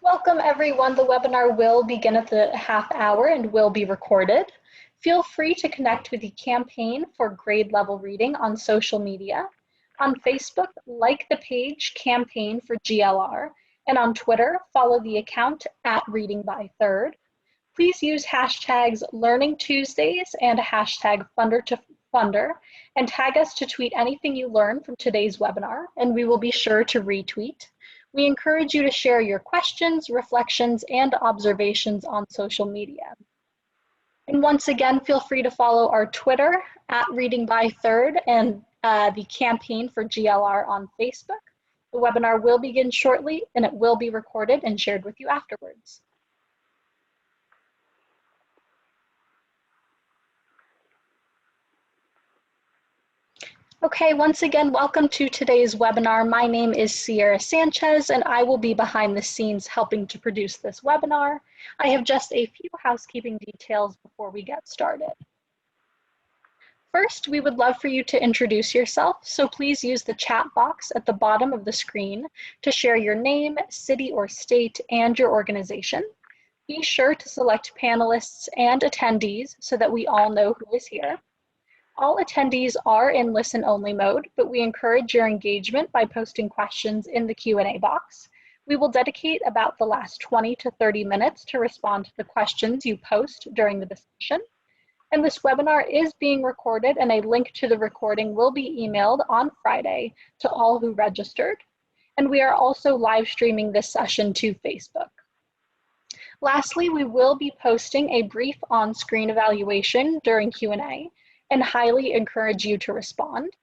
Welcome everyone. The webinar will begin at the half hour and will be recorded. Feel free to connect with the campaign for grade level reading on social media. On Facebook, like the page Campaign for GLR, and on Twitter, follow the account @ReadingByThird. Please use hashtags Learning Tuesdays and hashtag Funder and tag us to tweet anything you learn from today's webinar, and we will be sure to retweet. We encourage you to share your questions, reflections, and observations on social media. And once again, feel free to follow our Twitter @ReadingByThird and the Campaign for GLR on Facebook. The webinar will begin shortly and it will be recorded and shared with you afterwards. Okay, once again, welcome to today's webinar. My name is Sierra Sanchez, and I will be behind the scenes helping to produce this webinar. I have just a few housekeeping details before we get started. First, we would love for you to introduce yourself, so please use the chat box at the bottom of the screen to share your name, city or state, and your organization. Be sure to select panelists and attendees so that we all know who is here. All attendees are in listen-only mode, but we encourage your engagement by posting questions in the Q&A box. We will dedicate about the last 20 to 30 minutes to respond to the questions you post during the discussion. And this webinar is being recorded, and a link to the recording will be emailed on Friday to all who registered. And we are also live streaming this session to Facebook. Lastly, we will be posting a brief on-screen evaluation during Q&A, and highly encourage you to respond.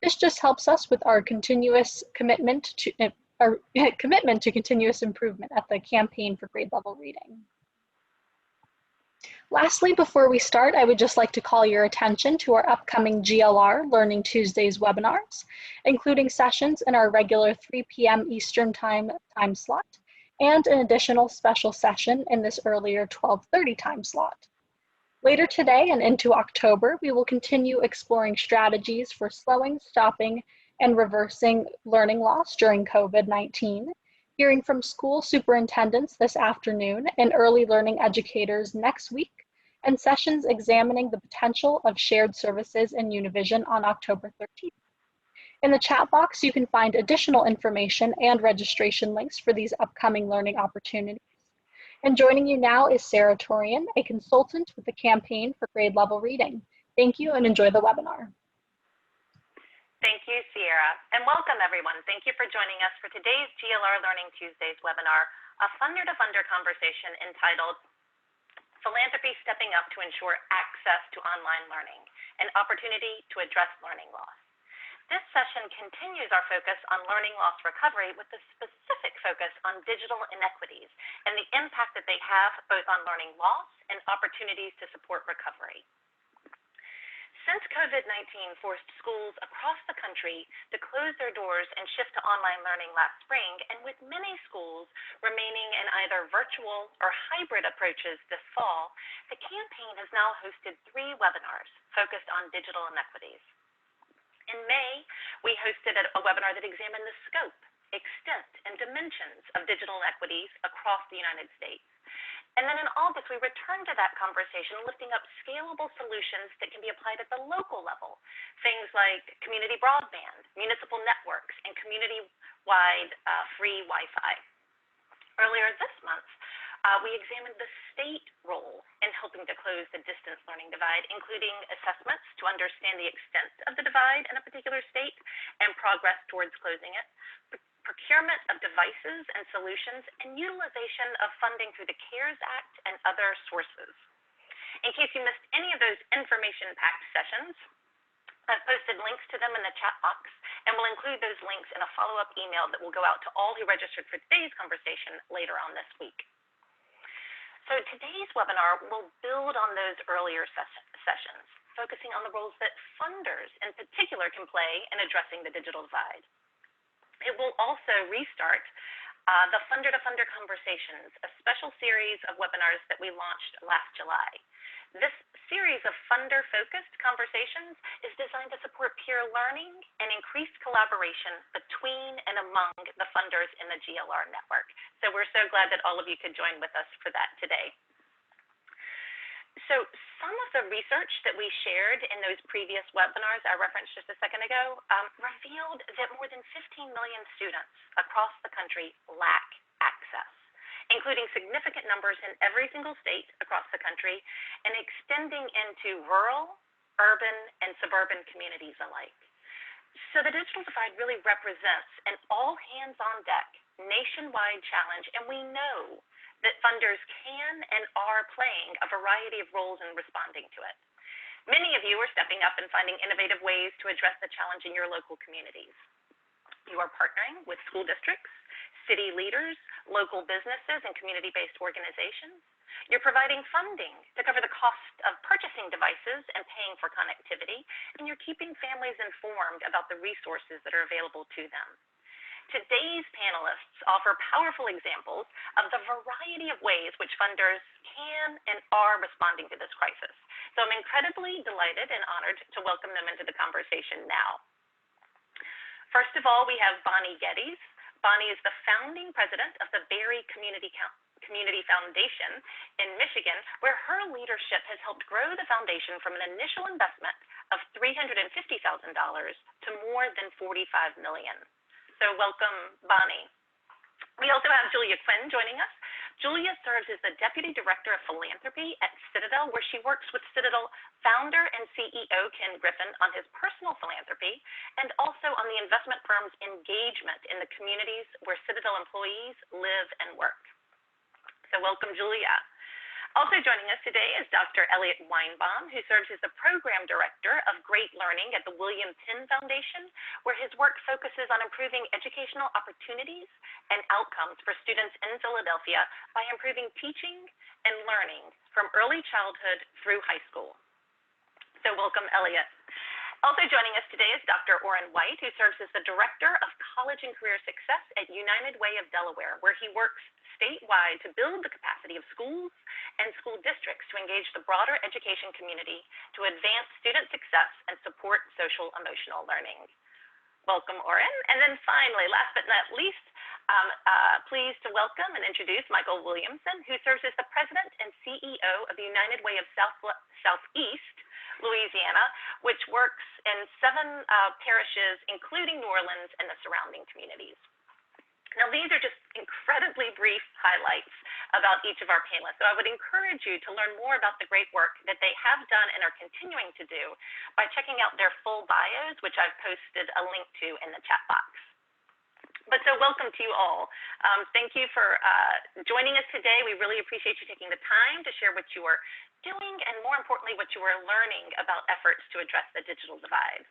This just helps us with our continuous commitment to continuous improvement at the Campaign for Grade Level Reading. Lastly, before we start, I would just like to call your attention to our upcoming GLR Learning Tuesdays webinars, including sessions in our regular 3 p.m. Eastern time slot, and an additional special session in this earlier 12:30 time slot. Later today and into October, we will continue exploring strategies for slowing, stopping, and reversing learning loss during COVID-19, hearing from school superintendents this afternoon and early learning educators next week, and sessions examining the potential of shared services in Univision on October 13th. In the chat box, you can find additional information and registration links for these upcoming learning opportunities. And joining you now is Sarah Torian, a consultant with the Campaign for Grade Level Reading. Thank you and enjoy the webinar. Thank you, Sierra, and welcome everyone. Thank you for joining us for today's GLR Learning Tuesdays webinar, a funder-to-funder conversation entitled Philanthropy Stepping Up to Ensure Access to Online Learning, an Opportunity to Address Learning Loss. This session continues our focus on learning loss recovery with a specific focus on digital inequities and the impact that they have both on learning loss and opportunities to support recovery. Since COVID-19 forced schools across the country to close their doors and shift to online learning last spring, and with many schools remaining in either virtual or hybrid approaches this fall, the campaign has now hosted 3 webinars focused on digital inequities. In May, we hosted a webinar that examined the scope, extent, and dimensions of digital inequities across the United States. And then in August, we returned to that conversation, lifting up scalable solutions that can be applied at the local level. Things like community broadband, municipal networks, and community-wide free Wi-Fi. Earlier this month, we examined the state role in helping to close the distance learning divide, including assessments to understand the extent of the divide in a particular state and progress towards closing it, procurement of devices and solutions, and utilization of funding through the CARES Act and other sources. In case you missed any of those information-packed sessions, I've posted links to them in the chat box, and we'll include those links in a follow-up email that will go out to all who registered for today's conversation later on this week. So today's webinar will build on those earlier sessions, focusing on the roles that funders in particular can play in addressing the digital divide. It will also restart the Funder to Funder Conversations, a special series of webinars that we launched last July. This series of funder-focused conversations is designed to support peer learning and increase collaboration between and among the funders in the GLR network. So we're so glad that all of you could join with us for that today. So some of the research that we shared in those previous webinars I referenced just a second ago revealed that more than 15 million students across the country lack access, including significant numbers in every single state across the country and extending into rural, urban, and suburban communities alike. So the digital divide really represents an all-hands-on-deck nationwide challenge, and we know that funders can and are playing a variety of roles in responding to it. Many of you are stepping up and finding innovative ways to address the challenge in your local communities. You are partnering with school districts, city leaders, local businesses, and community-based organizations. You're providing funding to cover the cost of purchasing devices and paying for connectivity, and you're keeping families informed about the resources that are available to them. Today's panelists offer powerful examples of the variety of ways which funders can and are responding to this crisis. So I'm incredibly delighted and honored to welcome them into the conversation now. First of all, we have Bonnie Gettys. Bonnie is the founding president of the Berry Community Foundation in Michigan, where her leadership has helped grow the foundation from an initial investment of $350,000 to more than $45 million. So welcome, Bonnie. We also have Julia Quinn joining us. Julia serves as the Deputy Director of Philanthropy at Citadel, where she works with Citadel founder and CEO Ken Griffin on his personal philanthropy and also on the investment firm's engagement in the communities where Citadel employees live and work. So welcome, Julia. Also joining us today is Dr. Elliot Weinbaum, who serves as the Program Director of Great Learning at the Williamson Foundation, where his work focuses on improving educational opportunities and outcomes for students in Philadelphia by improving teaching and learning from early childhood through high school. So welcome, Elliot. Also joining us today is Dr. Orrin, who serves as the Director of College and Career Success at United Way of Delaware, where he works statewide to build the capacity of schools and school districts to engage the broader education community to advance student success and support social emotional learning. Welcome, Orrin. And then finally, last but not least, pleased to welcome and introduce Michael Williamson, who serves as the President and CEO of the United Way of Southeast Louisiana, which works in 7 parishes, including New Orleans and the surrounding communities. Now, these are just incredibly brief highlights about each of our panelists. So I would encourage you to learn more about the great work that they have done and are continuing to do by checking out their full bios, which I've posted a link to in the chat box. But so welcome to you all. Thank you for joining us today. We really appreciate you taking the time to share what you are doing and, more importantly, what you are learning about efforts to address the digital divide.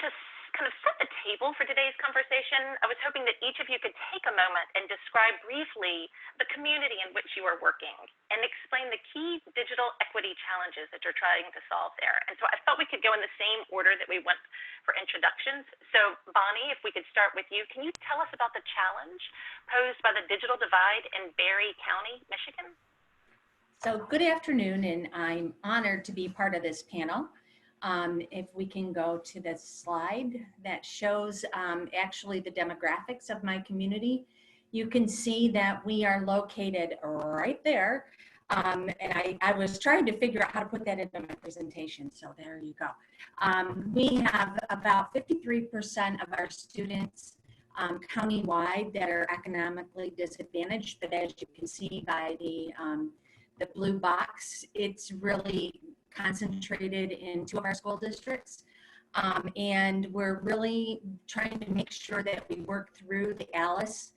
To kind of set the table for today's conversation, I was hoping that each of you could take a moment and describe briefly the community in which you are working and explain the key digital equity challenges that you're trying to solve there. And so I thought we could go in the same order that we went for introductions. So Bonnie, if we could start with you, can you tell us about the challenge posed by the digital divide in Berry County, Michigan? So good afternoon, and I'm honored to be part of this panel. If we can go to the slide that shows actually the demographics of my community, you can see that we are located right there. And I was trying to figure out how to put that into my presentation, so there you go. We have about 53% of our students countywide that are economically disadvantaged, but as you can see by the blue box, it's really concentrated in 2 of our school districts. And we're really trying to make sure that we work through the ALICE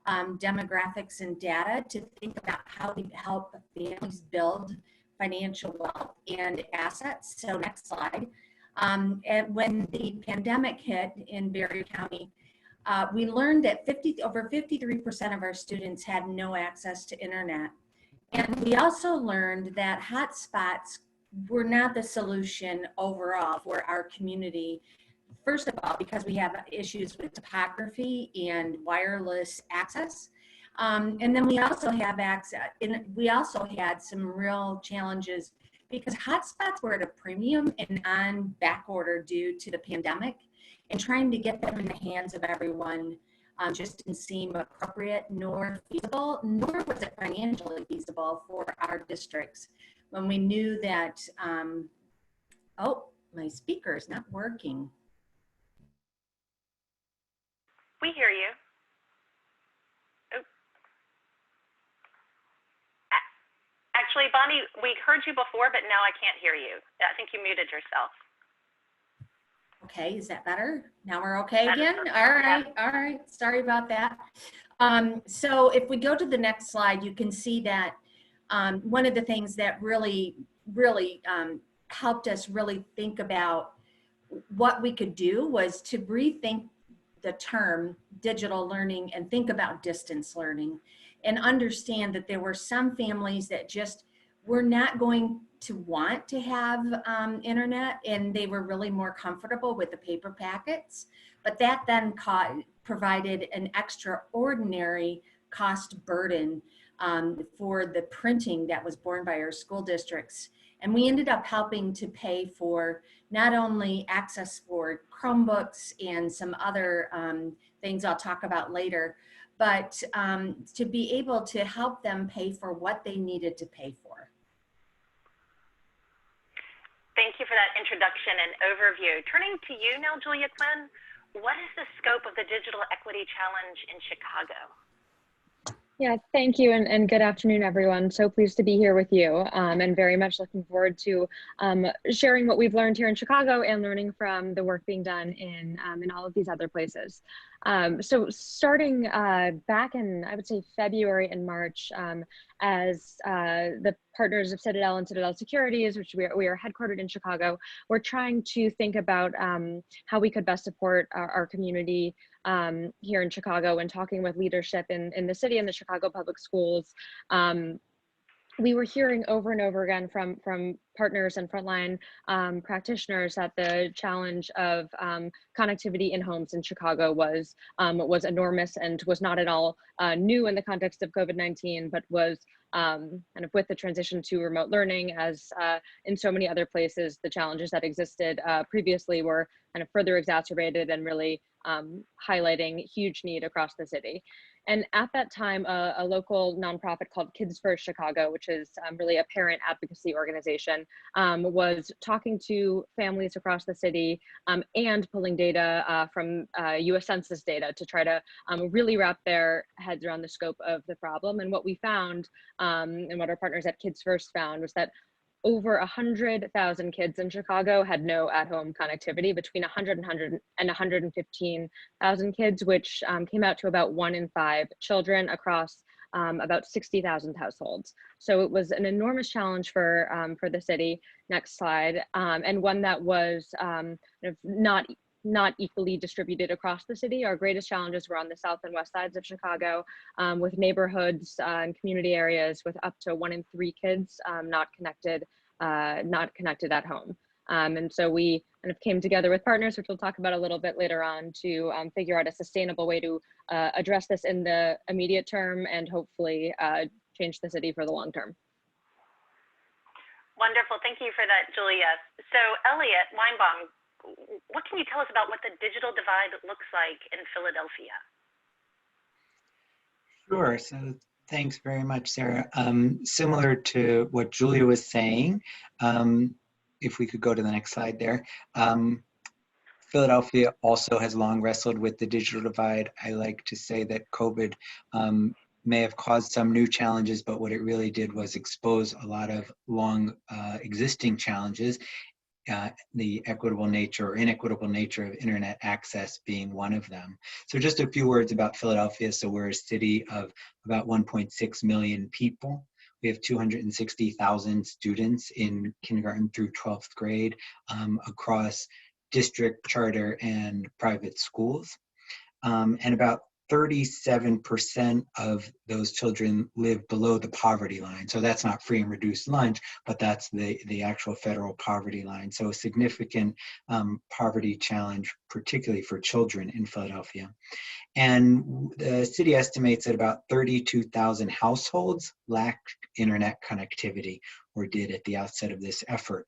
demographics and data to think about how to help families build financial wealth and assets. So next slide. And when the pandemic hit in Berry County, we learned that over 53% of our students had no access to internet. And we also learned that hotspots were not the solution overall for our community. First of all, because we have issues with topography and wireless access, And then we also have access, and we also had some real challenges because hotspots were at a premium and on back order due to the pandemic, and trying to get them in the hands of everyone just didn't seem appropriate nor feasible, nor was it financially feasible for our districts when we knew that, oh, my speaker is not working. We hear you. Oh. Actually, Bonnie, we heard you before, but now I can't hear you. I think you muted yourself. Okay, is that better? Now we're okay again? All right, all right. Sorry about that. So if we go to the next slide, you can see that one of the things that really helped us really think about what we could do was to rethink the term digital learning and think about distance learning, and understand that there were some families that just were not going to want to have internet, and they were really more comfortable with the paper packets. But that then provided an extraordinary cost burden for the printing that was borne by our school districts. And we ended up helping to pay for not only access for Chromebooks and some other things I'll talk about later, but to be able to help them pay for what they needed to pay for. Thank you for that introduction and overview. Turning to you now, Julia Quinn, what is the scope of the Digital Equity Challenge in Chicago? Yeah, thank you, and good afternoon, everyone. So pleased to be here with you, and very much looking forward to sharing what we've learned here in Chicago and learning from the work being done in all of these other places. So starting back in, I would say, February and March, as the partners of Citadel and Citadel Securities, which we are headquartered in Chicago, we're trying to think about how we could best support our community here in Chicago, and talking with leadership in the city and the Chicago Public Schools. We were hearing over and over again from partners and frontline practitioners that the challenge of connectivity in homes in Chicago was enormous, and was not at all new in the context of COVID-19, but was kind of with the transition to remote learning, as in so many other places, the challenges that existed previously were kind of further exacerbated and really highlighting huge need across the city. And at that time, a local nonprofit called Kids First Chicago, which is really a parent advocacy organization, was talking to families across the city and pulling data from US Census data to try to really wrap their heads around the scope of the problem. And what we found, and what our partners at Kids First found, was that over 100,000 kids in Chicago had no at-home connectivity, between 100 and 115,000 kids, which came out to about 1 in 5 children across about 60,000 households. So it was an enormous challenge for the city. Next slide, and one that was not equally distributed across the city. Our greatest challenges were on the south and west sides of Chicago, with neighborhoods and community areas with up to 1 in 3 kids not connected at home. And so we kind of came together with partners, which we'll talk about a little bit later on, to figure out a sustainable way to address this in the immediate term, and hopefully change the city for the long term. Wonderful, thank you for that, Julia. So Elliot, Weinbaum, what can you tell us about what the digital divide looks like in Philadelphia? Sure, so thanks very much, Sarah. Similar to what Julia was saying, if we could go to the next slide there. Philadelphia also has long wrestled with the digital divide. I like to say that COVID may have caused some new challenges, but what it really did was expose a lot of long existing challenges. The equitable nature or inequitable nature of internet access being one of them. So just a few words about Philadelphia. So we're a city of about 1.6 million people. We have 260,000 students in kindergarten through 12th grade across district, charter, and private schools. And about 37% of those children live below the poverty line. So that's not free and reduced lunch, but that's the actual federal poverty line. So a significant poverty challenge, particularly for children in Philadelphia. And the city estimates that about 32,000 households lack internet connectivity, or did at the outset of this effort.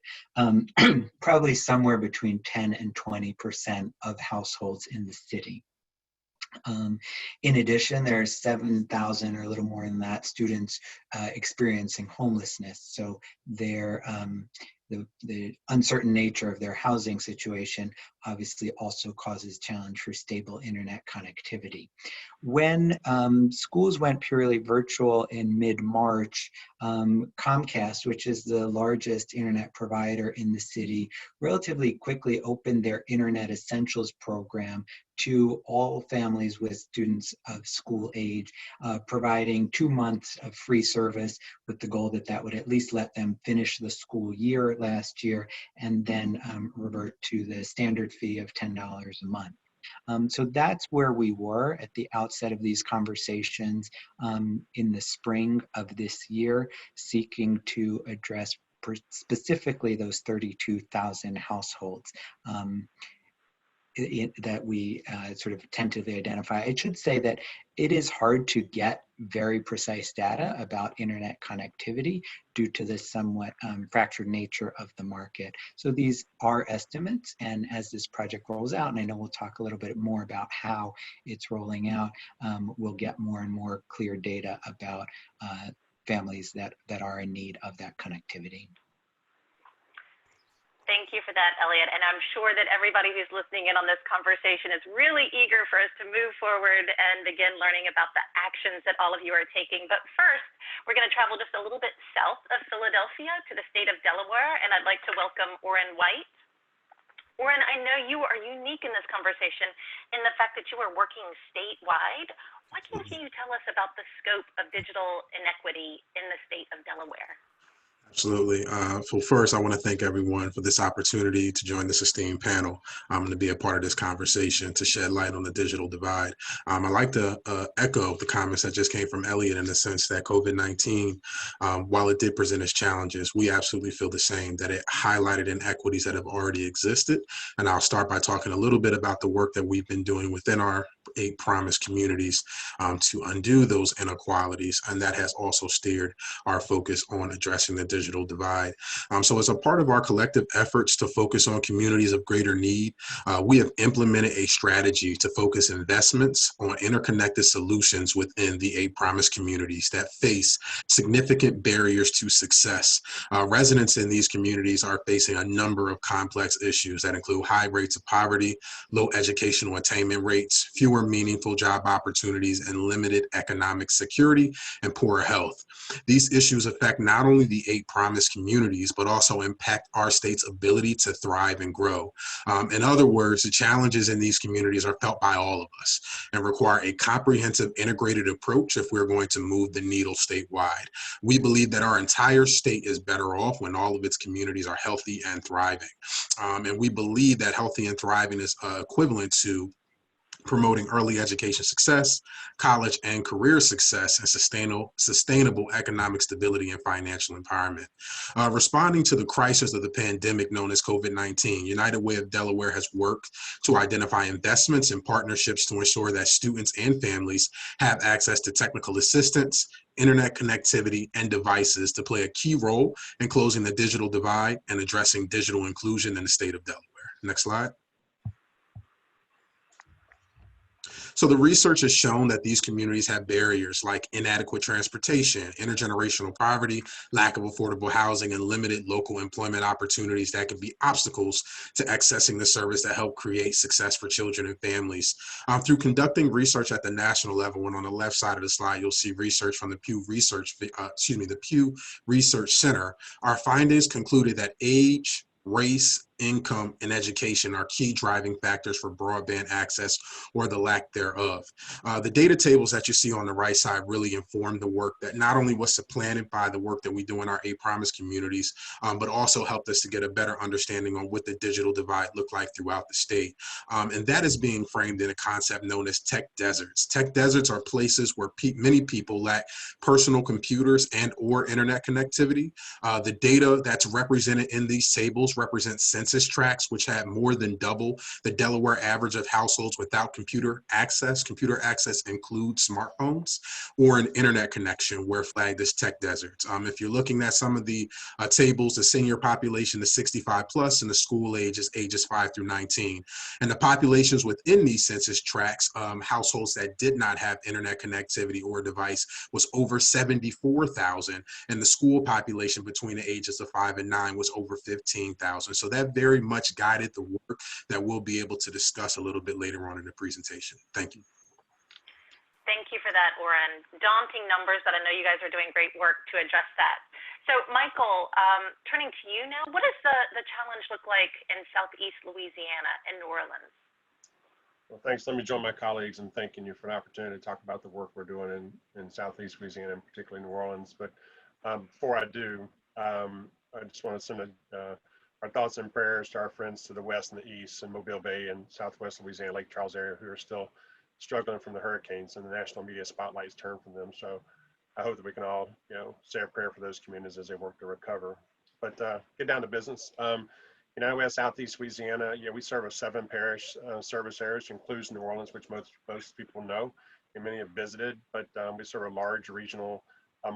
Probably somewhere between 10 and 20% of households in the city. In addition, there are 7,000 or a little more than that students experiencing homelessness. So the uncertain nature of their housing situation obviously also causes challenge for stable internet connectivity. When schools went purely virtual in mid-March, Comcast, which is the largest internet provider in the city, relatively quickly opened their Internet Essentials program to all families with students of school age, providing 2 months of free service with the goal that that would at least let them finish the school year last year and then revert to the standard fee of $10 a month. So that's where we were at the outset of these conversations in the spring of this year, seeking to address specifically those 32,000 households that we sort of tentatively identify. I should say that it is hard to get very precise data about internet connectivity due to the somewhat fractured nature of the market. So these are estimates, and as this project rolls out, and I know we'll talk a little bit more about how it's rolling out, we'll get more and more clear data about families that are in need of that connectivity. Thank you for that, Elliot. And I'm sure that everybody who's listening in on this conversation is really eager for us to move forward and begin learning about the actions that all of you are taking. But first, we're going to travel just a little bit south of Philadelphia to the state of Delaware, and I'd like to welcome Orrin White. Orrin, I know you are unique in this conversation in the fact that you are working statewide. Why can't you tell us about the scope of digital inequity in the state of Delaware? Absolutely. So first, I want to thank everyone for this opportunity to join this esteemed panel and to be a part of this conversation to shed light on the digital divide. I'd like to echo the comments that just came from Elliot in the sense that COVID-19, while it did present its challenges, we absolutely feel the same, that it highlighted inequities that have already existed. And I'll start by talking a little bit about the work that we've been doing within our 8 promise communities to undo those inequalities. And that has also steered our focus on addressing the digital divide. So as a part of our collective efforts to focus on communities of greater need, we have implemented a strategy to focus investments on interconnected solutions within the 8 promise communities that face significant barriers to success. Residents in these communities are facing a number of complex issues that include high rates of poverty, low educational attainment rates, fewer meaningful job opportunities, and limited economic security and poor health. These issues affect not only the 8 promise communities, but also impact our state's ability to thrive and grow. In other words, the challenges in these communities are felt by all of us and require a comprehensive integrated approach if we're going to move the needle statewide. We believe that our entire state is better off when all of its communities are healthy and thriving. And we believe that healthy and thriving is equivalent to promoting early education success, college and career success, and sustainable economic stability and financial empowerment. Responding to the crisis of the pandemic known as COVID-19, United Way of Delaware has worked to identify investments and partnerships to ensure that students and families have access to technical assistance, internet connectivity, and devices to play a key role in closing the digital divide and addressing digital inclusion in the state of Delaware. Next slide. So the research has shown that these communities have barriers like inadequate transportation, intergenerational poverty, lack of affordable housing, and limited local employment opportunities that can be obstacles to accessing the service that help create success for children and families. Through conducting research at the national level, and on the left side of the slide, you'll see research from the Pew Research Center. Our findings concluded that age, race, income, and education are key driving factors for broadband access or the lack thereof. The data tables that you see on the right side really inform the work that not only was supplanted by the work that we do in our A-Promise communities, but also helped us to get a better understanding on what the digital divide looked like throughout the state. And that is being framed in a concept known as tech deserts. Tech deserts are places where many people lack personal computers and or internet connectivity. The data that's represented in these tables represents census tracts, which had more than double the Delaware average of households without computer access. Computer access includes smartphones or an internet connection where flagged as tech deserts. If you're looking at some of the tables, the senior population is 65 plus and the school age is ages 5 through 19. And the populations within these census tracts, households that did not have internet connectivity or device, was over 74,000, and the school population between the ages of 5 and 9 was over 15,000. So that very much guided the work that we'll be able to discuss a little bit later on in the presentation. Thank you. Thank you for that, Orrin. Daunting numbers, but I know you guys are doing great work to address that. So, Michael, turning to you now, what does the challenge look like in Southeast Louisiana and New Orleans? Well, thanks. Let me join my colleagues in thanking you for the opportunity to talk about the work we're doing in Southeast Louisiana, and particularly New Orleans. But before I do, I just want to send our thoughts and prayers to our friends to the west and the east in Mobile Bay and Southwest Louisiana, Lake Charles area, who are still struggling from the hurricanes, and the national media spotlights turn from them. So I hope that we can all, say a prayer for those communities as they work to recover. But get down to business. We have Southeast Louisiana. We serve a 7 parish service areas, which includes New Orleans, which most people know and many have visited. But we serve a large regional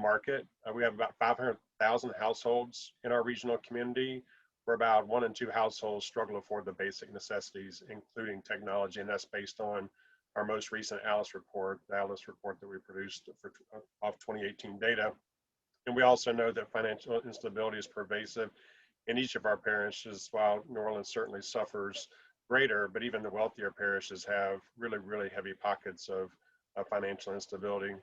market. We have about 500,000 households in our regional community, where about 1 in 2 households struggle to afford the basic necessities, including technology, and that's based on our most recent ALICE report, the ALICE report that we produced off 2018 data. And we also know that financial instability is pervasive in each of our parishes, while New Orleans certainly suffers greater, but even the wealthier parishes have really, really heavy pockets of financial instability.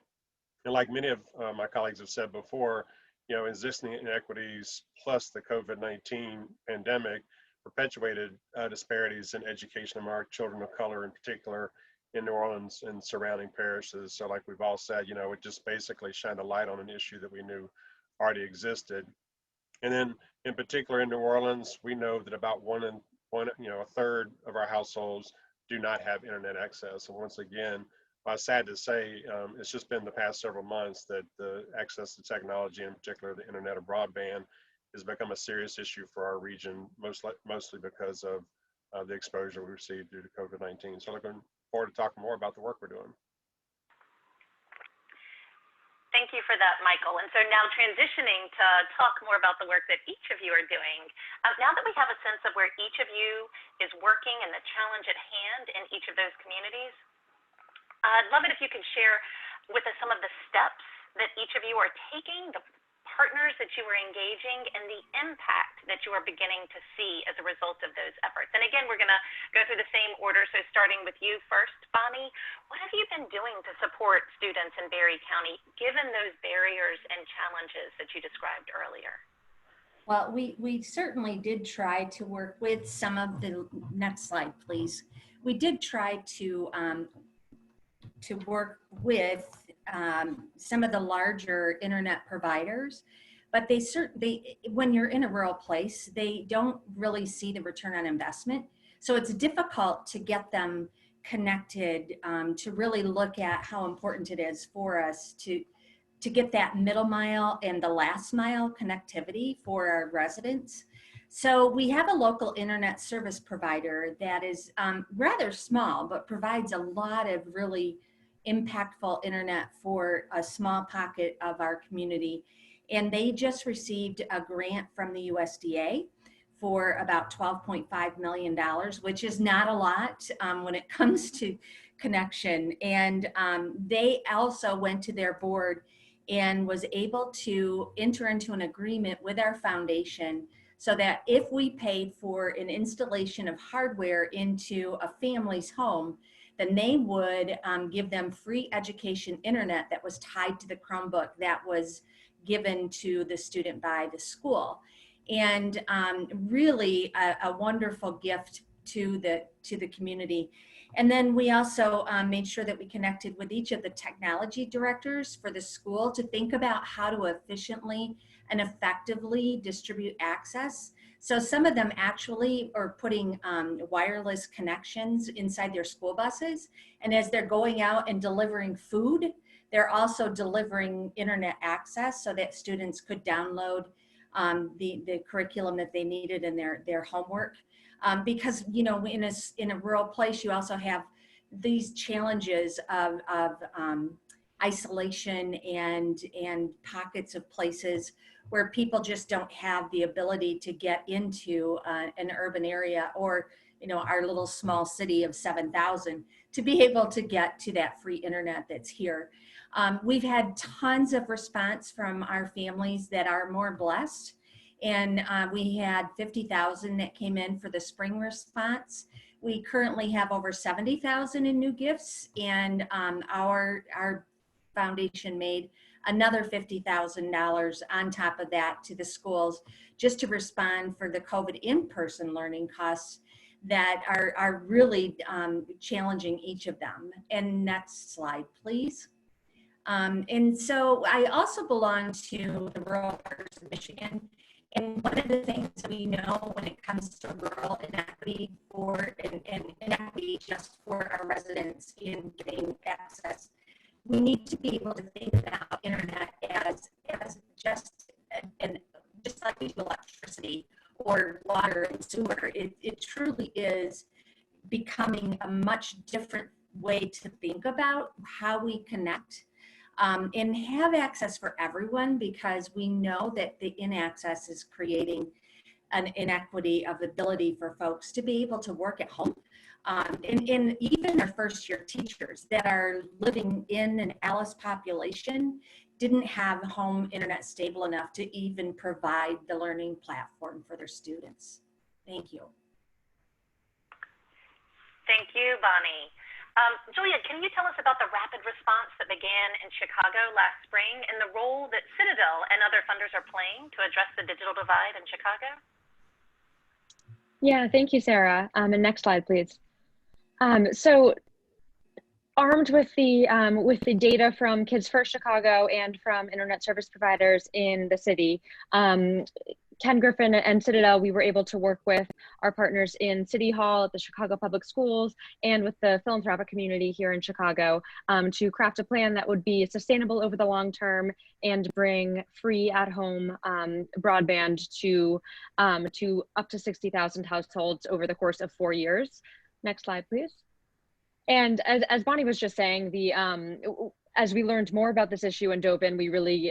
And like many of my colleagues have said before, existing inequities plus the COVID-19 pandemic perpetuated disparities in education among our children of color, in particular in New Orleans and surrounding parishes. So like we've all said, it just basically shined a light on an issue that we knew already existed. And then in particular in New Orleans, we know that about a third of our households do not have internet access. And once again, sad to say, it's just been the past several months that the access to technology, in particular the internet or broadband, has become a serious issue for our region, mostly because of the exposure we received due to COVID-19. So looking forward to talking more about the work we're doing. Thank you for that, Michael. And so now transitioning to talk more about the work that each of you are doing. Now that we have a sense of where each of you is working and the challenge at hand in each of those communities, I'd love it if you could share with us some of the steps that each of you are taking, the partners that you are engaging, and the impact that you are beginning to see as a result of those efforts. And again, we're going to go through the same order. So starting with you first, Bonnie, what have you been doing to support students in Berry County, given those barriers and challenges that you described earlier? Well, we certainly did try to work with some of the, next slide, please. We did try to work with some of the larger internet providers, but they certainly, when you're in a rural place, they don't really see the return on investment. So it's difficult to get them connected, to really look at how important it is for us to get that middle mile and the last mile connectivity for our residents. So we have a local internet service provider that is rather small, but provides a lot of really impactful internet for a small pocket of our community. And they just received a grant from the USDA for about $12.5 million, which is not a lot when it comes to connection. And they also went to their board and was able to enter into an agreement with our foundation so that if we paid for an installation of hardware into a family's home, then they would give them free education internet that was tied to the Chromebook that was given to the student by the school. and really a wonderful gift to the community. And then we also made sure that we connected with each of the technology directors for the school to think about how to efficiently and effectively distribute access. So some of them actually are putting wireless connections inside their school buses. And as they're going out and delivering food, they're also delivering internet access so that students could download the curriculum that they needed in their homework. Because, you know, in a rural place, you also have these challenges of isolation and pockets of places where people just don't have the ability to get into an urban area, or, you know, our little small city of 7,000 to be able to get to that free internet that's here. We've had tons of response from our families that are more blessed. And we had 50,000 that came in for the spring response. We currently have over 70,000 in new gifts, and our foundation made another $50,000 on top of that to the schools just to respond for the COVID in-person learning costs that are really challenging each of them. And next slide, please. And so I also belong to the rural partners of Michigan. And one of the things we know when it comes to rural inequity and inequity just for our residents in getting access, we need to be able to think about internet as just like we do electricity or water and sewer. It truly is becoming a much different way to think about how we connect. And have access for everyone, because we know that the inaccess is creating an inequity of ability for folks to be able to work at home. And even our first year teachers that are living in an Alice population didn't have home internet stable enough to even provide the learning platform for their students. Thank you. Thank you, Bonnie. Julia, can you tell us about the rapid response that began in Chicago last spring and the role that Citadel and other funders are playing to address the digital divide in Chicago? Yeah, thank you, Sarah. And next slide, please. So armed with the data from Kids First Chicago and from internet service providers in the city, Ken Griffin and Citadel, we were able to work with our partners in City Hall, at the Chicago Public Schools, and with the philanthropic community here in Chicago to craft a plan that would be sustainable over the long term and bring free at-home broadband to up to 60,000 households over the course of 4 years. Next slide, please. And as Bonnie was just saying, as we learned more about this issue in Dothan, we really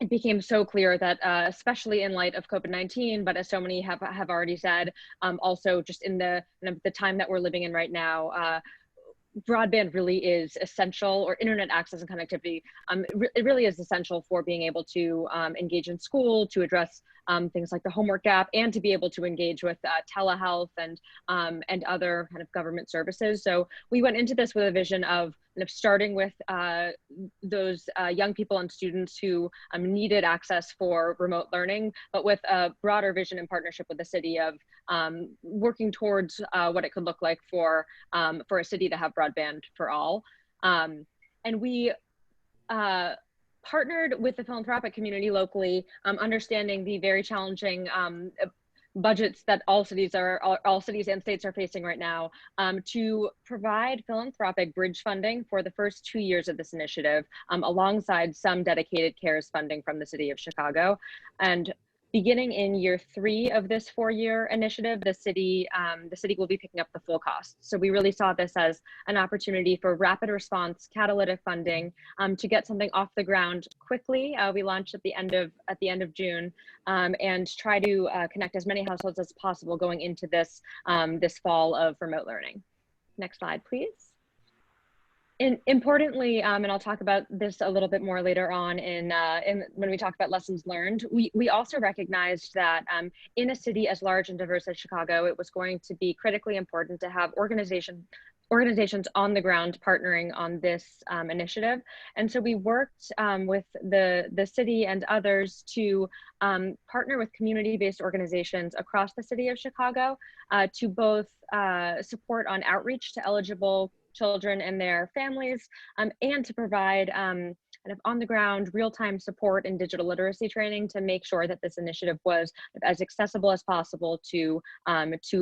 it became so clear that, especially in light of COVID-19, but as so many have already said, also just in the time that we're living in right now, broadband really is essential, or internet access and connectivity. It really is essential for being able to engage in school, to address things like the homework gap, and to be able to engage with telehealth and other kind of government services. So we went into this with a vision of starting with those young people and students who needed access for remote learning, but with a broader vision in partnership with the city of working towards what it could look like for a city to have broadband for all. And we partnered with the philanthropic community locally, understanding the very challenging budgets that all cities and states are facing right now, to provide philanthropic bridge funding for the first 2 years of this initiative, alongside some dedicated CARES funding from the city of Chicago. And beginning in year 3 of this 4-year initiative, the city will be picking up the full cost. So we really saw this as an opportunity for rapid response, catalytic funding, to get something off the ground quickly. We launched at the end of June, and try to connect as many households as possible going into this this fall of remote learning. Next slide, please. Importantly, and I'll talk about this a little bit more later on when we talk about lessons learned, we also recognized that in a city as large and diverse as Chicago, it was going to be critically important to have organizations on the ground partnering on this initiative. And so we worked with the city and others to partner with community-based organizations across the city of Chicago to both support on outreach to eligible children and their families, and to provide kind of on the ground real-time support and digital literacy training to make sure that this initiative was as accessible as possible to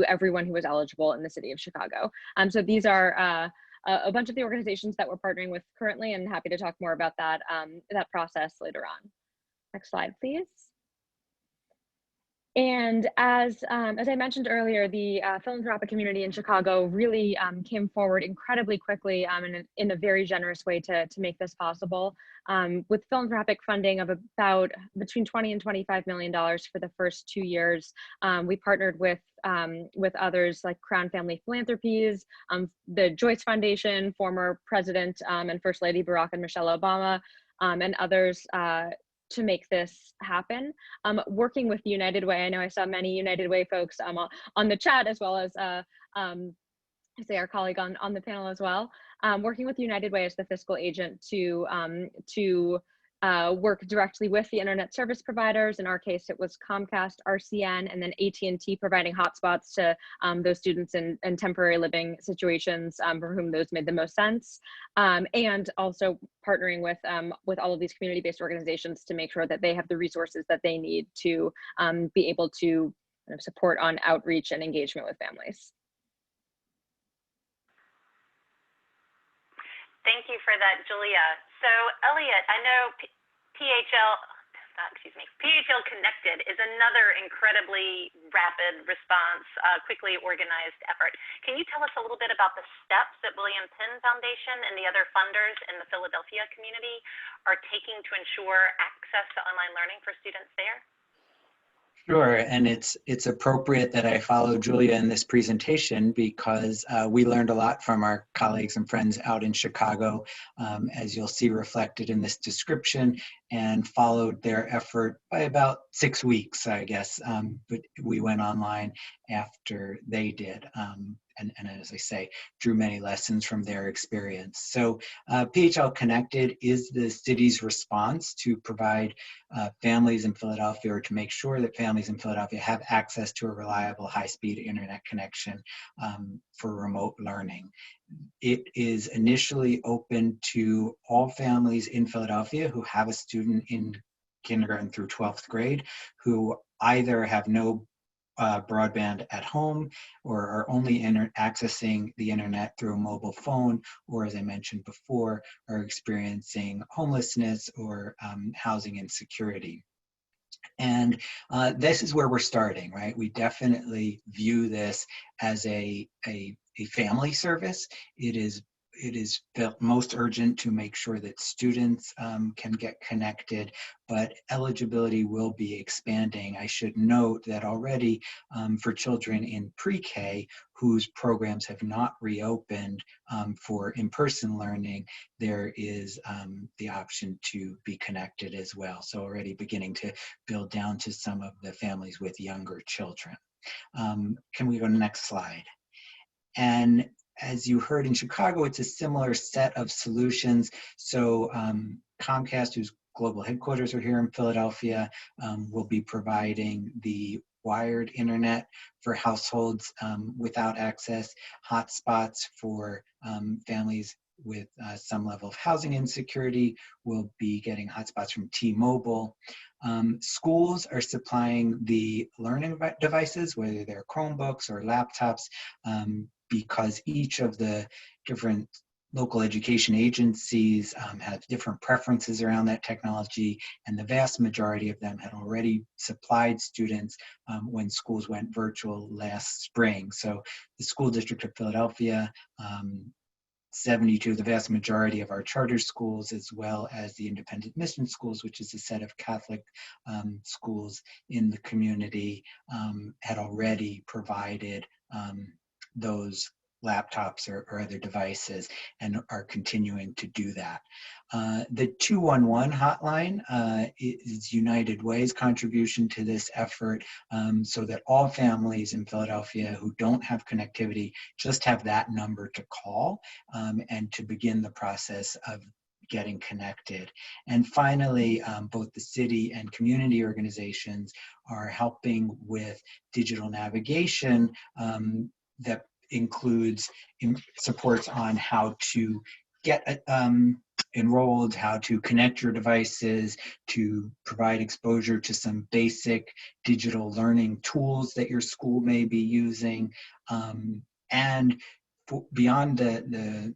everyone who was eligible in the city of Chicago. So these are a bunch of the organizations that we're partnering with currently, and happy to talk more about that that process later on. Next slide, please. And as I mentioned earlier, the philanthropic community in Chicago really came forward incredibly quickly in a very generous way to make this possible. With philanthropic funding of about between $20 and $25 million for the first 2 years, we partnered with others like Crown Family Philanthropies, the Joyce Foundation, former President and First Lady Barack and Michelle Obama, and others to make this happen. Working with United Way, I know I saw many United Way folks on the chat, as well as I say our colleague on the panel as well. Working with United Way as the fiscal agent to work directly with the internet service providers. In our case, it was Comcast, RCN, and then AT&T providing hotspots to those students in temporary living situations for whom those made the most sense. And also partnering with all of these community-based organizations to make sure that they have the resources that they need to be able to kind of support on outreach and engagement with families. Thank you for that, Julia. So Elliot, I know PHL Connected is another incredibly rapid response, quickly organized effort. Can you tell us a little bit about the steps that Williamson Foundation and the other funders in the Philadelphia community are taking to ensure access to online learning for students there? Sure, and it's appropriate that I follow Julia in this presentation because we learned a lot from our colleagues and friends out in Chicago, as you'll see reflected in this description, and followed their effort by about 6 weeks, I guess, but we went online after they did. And as I say, drew many lessons from their experience. So PHL Connected is the city's response to provide families in Philadelphia, or to make sure that families in Philadelphia have access to a reliable high-speed internet connection for remote learning. It is initially open to all families in Philadelphia who have a student in kindergarten through 12th grade who either have no broadband at home, or are only accessing the internet through a mobile phone, or as I mentioned before, are experiencing homelessness or housing insecurity. And this is where we're starting, right? We definitely view this as a family service. It is felt most urgent to make sure that students can get connected, but eligibility will be expanding. I should note that already for children in pre-K whose programs have not reopened for in-person learning, there is the option to be connected as well. So already beginning to build down to some of the families with younger children. Can we go to the next slide? And as you heard in Chicago, it's a similar set of solutions. So Comcast, whose global headquarters are here in Philadelphia, will be providing the wired internet for households without access, hotspots for families with some level of housing insecurity. Will be getting hotspots from T-Mobile. Schools are supplying the learning devices, whether they're Chromebooks or laptops, because each of the different local education agencies have different preferences around that technology, and the vast majority of them had already supplied students when schools went virtual last spring. So the School District of Philadelphia, 72, the vast majority of our charter schools, as well as the independent mission schools, which is a set of Catholic schools in the community, had already provided those laptops or other devices, and are continuing to do that. The 211 hotline is United Way's contribution to this effort, so that all families in Philadelphia who don't have connectivity just have that number to call and to begin the process of getting connected. And finally, both the city and community organizations are helping with digital navigation that includes supports on how to get enrolled, how to connect your devices, to provide exposure to some basic digital learning tools that your school may be using, and beyond the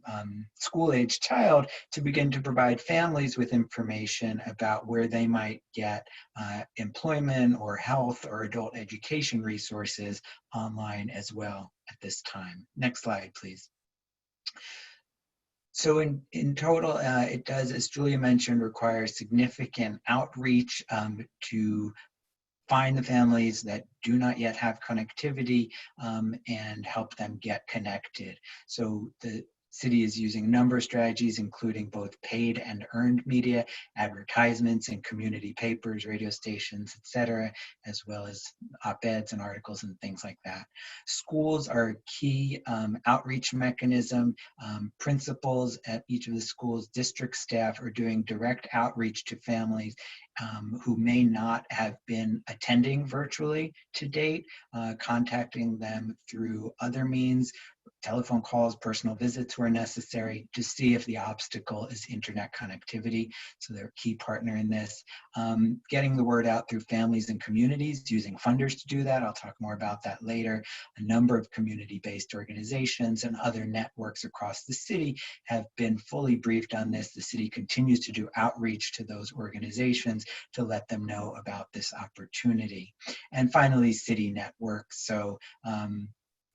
school-age child, to begin to provide families with information about where they might get employment or health or adult education resources online as well at this time. Next slide, please. So in total, it does, as Julia mentioned, require significant outreach to find the families that do not yet have connectivity and help them get connected. So the city is using a number of strategies, including both paid and earned media, advertisements in community papers, radio stations, etc., as well as op-eds and articles and things like that. Schools are a key outreach mechanism. Principals at each of the schools, district staff are doing direct outreach to families who may not have been attending virtually to date, contacting them through other means, telephone calls, personal visits where necessary, to see if the obstacle is internet connectivity. So they're a key partner in this. Getting the word out through families and communities, using funders to do that. I'll talk more about that later. A number of community-based organizations and other networks across the city have been fully briefed on this. The city continues to do outreach to those organizations to let them know about this opportunity. And finally, city networks. So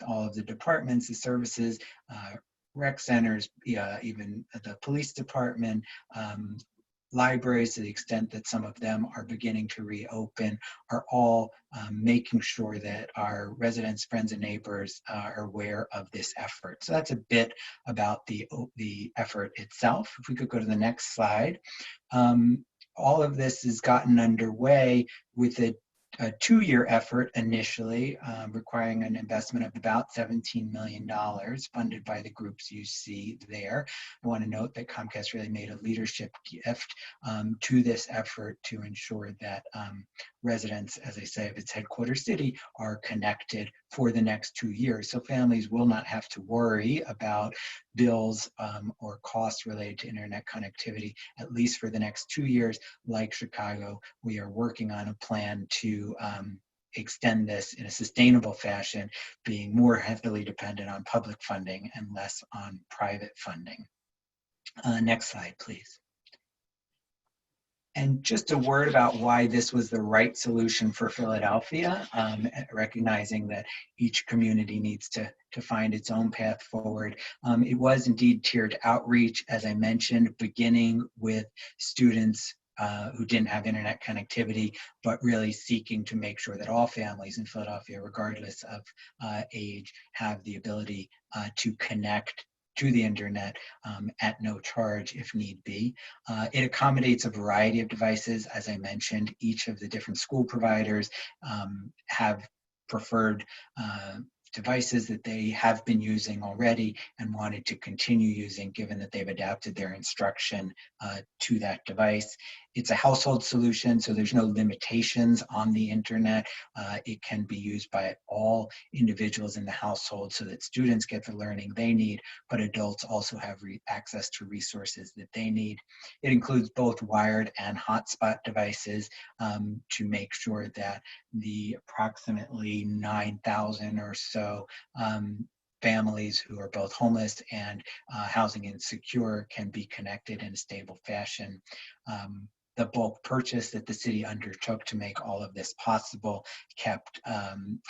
all of the departments, the services, rec centers, even the police department, libraries, to the extent that some of them are beginning to reopen, are all making sure that our residents, friends, and neighbors are aware of this effort. So that's a bit about the effort itself. If we could go to the next slide. All of this has gotten underway with a 2-year effort initially, requiring an investment of about $17 million, funded by the groups you see there. I want to note that Comcast really made a leadership gift to this effort to ensure that residents, as I say, of its headquarters city, are connected for the next 2 years. So families will not have to worry about bills or costs related to internet connectivity, at least for the next 2 years. Like Chicago, we are working on a plan to extend this in a sustainable fashion, being more heavily dependent on public funding and less on private funding. Next slide, please. And just a word about why this was the right solution for Philadelphia, recognizing that each community needs to find its own path forward. It was indeed tiered outreach, as I mentioned, beginning with students who didn't have internet connectivity, but really seeking to make sure that all families in Philadelphia, regardless of age, have the ability to connect to the internet at no charge if need be. It accommodates a variety of devices. As I mentioned, each of the different school providers have preferred devices that they have been using already and wanted to continue using, given that they've adapted their instruction to that device. It's a household solution, so there's no limitations on the internet. It can be used by all individuals in the household so that students get the learning they need, but adults also have access to resources that they need. It includes both wired and hotspot devices to make sure that the approximately 9,000 or so families who are both homeless and housing insecure can be connected in a stable fashion. The bulk purchase that the city undertook to make all of this possible kept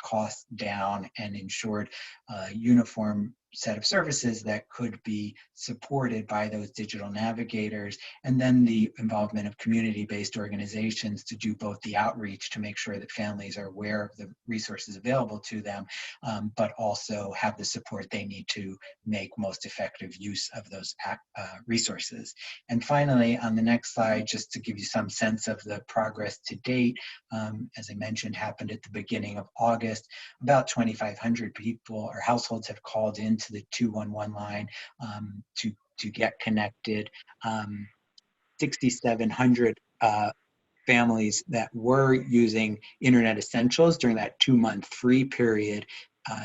costs down and ensured uniform set of services that could be supported by those digital navigators, and then the involvement of community-based organizations to do both the outreach to make sure that families are aware of the resources available to them, but also have the support they need to make most effective use of those resources. And finally, on the next slide, just to give you some sense of the progress to date, as I mentioned, happened at the beginning of August. About 2,500 people or households have called into the 211 line to get connected. 6,700 families that were using Internet Essentials during that 2-month free period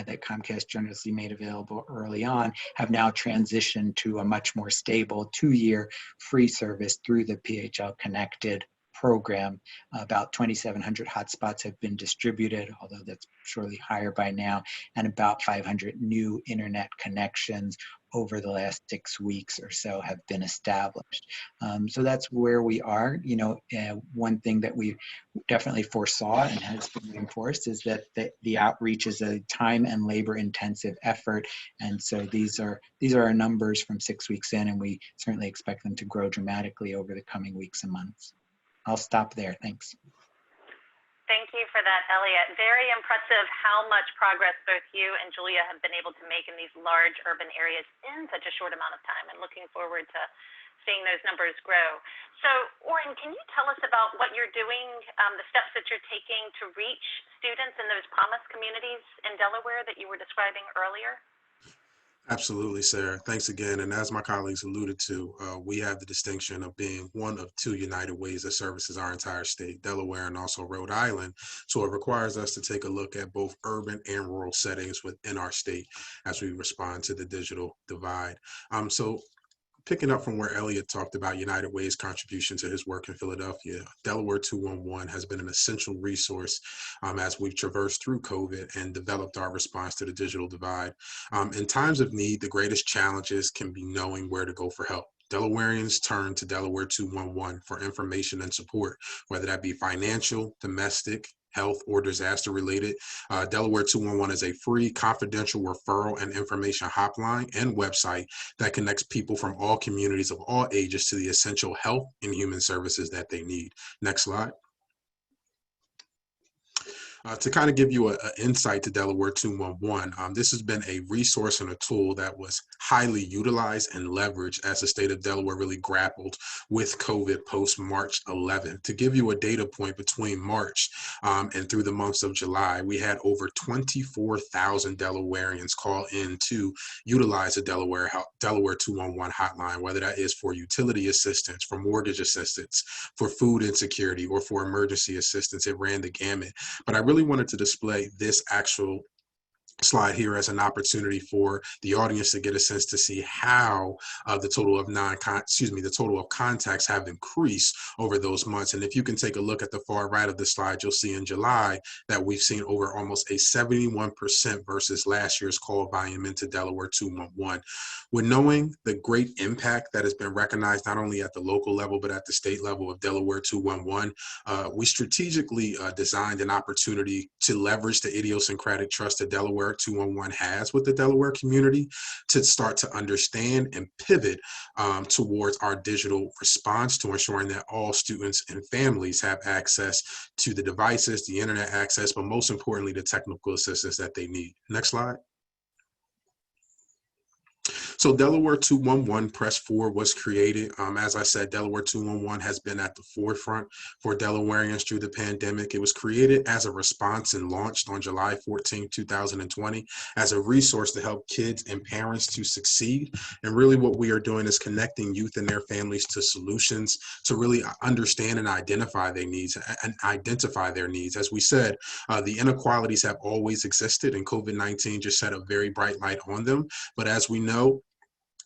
that Comcast generously made available early on have now transitioned to a much more stable 2-year free service through the PHL Connected program. About 2,700 hotspots have been distributed, although that's surely higher by now, and about 500 new internet connections over the last 6 weeks or so have been established. So that's where we are. You know, one thing that we definitely foresaw and has been reinforced is that the outreach is a time and labor intensive effort. And so these are our numbers from 6 weeks in, and we certainly expect them to grow dramatically over the coming weeks and months. I'll stop there. Thanks. Thank you for that, Elliot. Very impressive how much progress both you and Julia have been able to make in these large urban areas in such a short amount of time, and looking forward to seeing those numbers grow. So, Orrin, can you tell us about what you're doing, the steps that you're taking to reach students in those promise communities in Delaware that you were describing earlier? Absolutely, Sarah. Thanks again. And as my colleagues alluded to, we have the distinction of being one of 2 United Ways that services our entire state, Delaware and also Rhode Island. So it requires us to take a look at both urban and rural settings within our state as we respond to the digital divide. So picking up from where Elliot talked about United Way's contribution to his work in Philadelphia, Delaware 211 has been an essential resource as we've traversed through COVID and developed our response to the digital divide. In times of need, the greatest challenges can be knowing where to go for help. Delawareans turn to Delaware 211 for information and support, whether that be financial, domestic, health, or disaster related. Delaware 211 is a free confidential referral and information hotline and website that connects people from all communities of all ages to the essential health and human services that they need. Next slide. To kind of give you an insight to Delaware 211, this has been a resource and a tool that was highly utilized and leveraged as the state of Delaware really grappled with COVID post-March 11th. To give you a data point, between March and through the months of July, we had over 24,000 Delawareans call in to utilize the Delaware 211 hotline, whether that is for utility assistance, for mortgage assistance, for food insecurity, or for emergency assistance. It ran the gamut. But I really wanted to display this actual slide here as an opportunity for the audience to get a sense to see how the total of contacts have increased over those months. And if you can take a look at the far right of the slide, you'll see in July that we've seen over almost a 71% versus last year's call volume into Delaware 211. With knowing the great impact that has been recognized not only at the local level but at the state level of Delaware 211, we strategically designed an opportunity to leverage the idiosyncratic trust that Delaware 211 has with the Delaware community to start to understand and pivot towards our digital response to ensuring that all students and families have access to the devices, the internet access, but most importantly, the technical assistance that they need. Next slide. So Delaware 211 Press 4 was created. As I said, Delaware 211 has been at the forefront for Delawareans through the pandemic. It was created as a response and launched on July 14, 2020 as a resource to help kids and parents to succeed. And really what we are doing is connecting youth and their families to solutions to really understand and identify their needs. As we said, the inequalities have always existed, and COVID-19 just shed a very bright light on them. But as we know,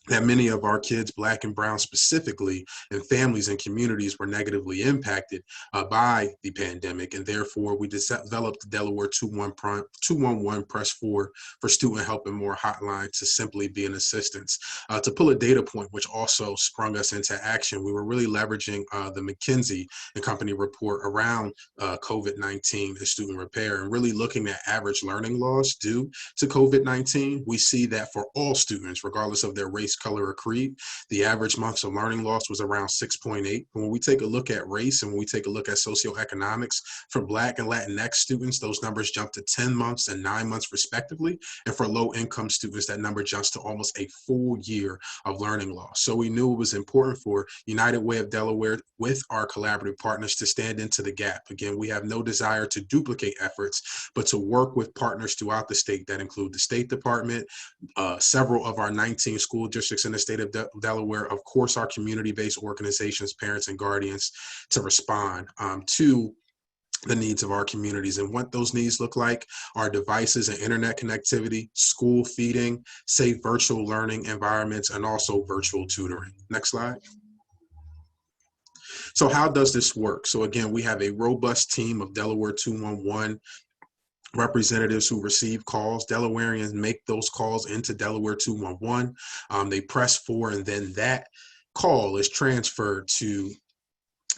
that many of our kids, Black and brown specifically, and families and communities were negatively impacted by the pandemic. And therefore, we developed the Delaware 211 Press 4 for Student Help and More hotline to simply be an assistance. To pull a data point, which also sprung us into action, we were really leveraging the McKinsey and Company report around COVID-19 and student repair, and really looking at average learning loss due to COVID-19. We see that for all students, regardless of their race, color, or creed, the average months of learning loss was around 6.8. When we take a look at race and when we take a look at socioeconomics, for Black and Latinx students, those numbers jump to 10 months and 9 months respectively. And for low-income students, that number jumps to almost a full year of learning loss. So we knew it was important for United Way of Delaware, with our collaborative partners, to stand into the gap. Again, we have no desire to duplicate efforts, but to work with partners throughout the state that include the State Department, several of our 19 school districts in the state of Delaware, of course, our community-based organizations, parents and guardians, to respond to the needs of our communities. And what those needs look like are devices and internet connectivity, school feeding, safe virtual learning environments, and also virtual tutoring. Next slide. So how does this work? So again, we have a robust team of Delaware 211 representatives who receive calls. Delawareans make those calls into Delaware 211. They press 4, and then that call is transferred to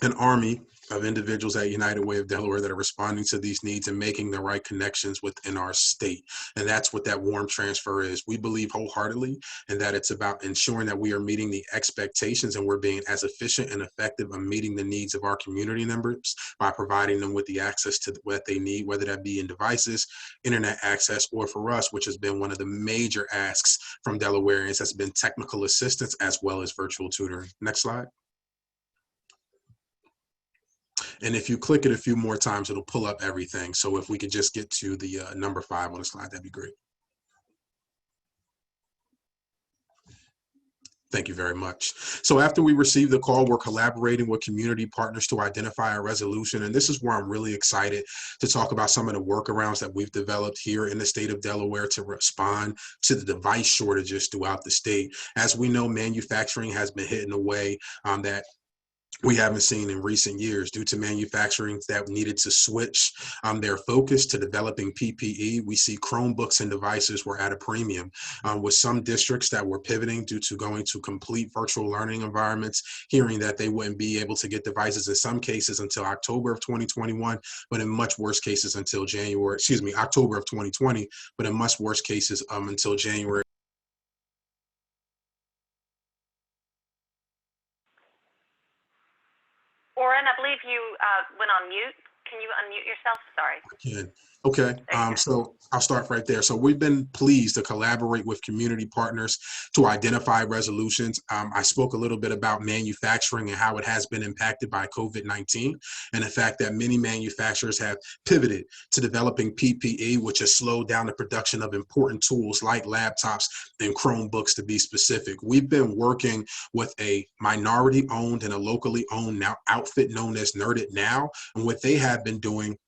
an army of individuals at United Way of Delaware that are responding to these needs and making the right connections within our state. And that's what that warm transfer is. We believe wholeheartedly in that it's about ensuring that we are meeting the expectations and we're being as efficient and effective in meeting the needs of our community members by providing them with the access to what they need, whether that be in devices, internet access, or for us, which has been one of the major asks from Delawareans, has been technical assistance as well as virtual tutoring. Next slide. And if you click it a few more times, it'll pull up everything. So if we could just get to the number 5 on the slide, that'd be great. Thank you very much. So after we receive the call, we're collaborating with community partners to identify a resolution. And this is where I'm really excited to talk about some of the workarounds that we've developed here in the state of Delaware to respond to the device shortages throughout the state. As we know, manufacturing has been hit in a way that we haven't seen in recent years due to manufacturing that needed to switch their focus to developing PPE. We see Chromebooks and devices were at a premium, with some districts that were pivoting due to going to complete virtual learning environments, hearing that they wouldn't be able to get devices in some cases until October of 2021, but in much worse cases until October of 2020, but in much worse cases until January. Orrin, I believe you went on mute. Can you unmute yourself? Sorry. Okay, so I'll start right there. So we've been pleased to collaborate with community partners to identify resolutions. I spoke a little bit about manufacturing and how it has been impacted by COVID-19 and the fact that many manufacturers have pivoted to developing PPE, which has slowed down the production of important tools like laptops and Chromebooks, to be specific. We've been working with a minority-owned and a locally owned outfit known as Nerded Now, and what they have been doing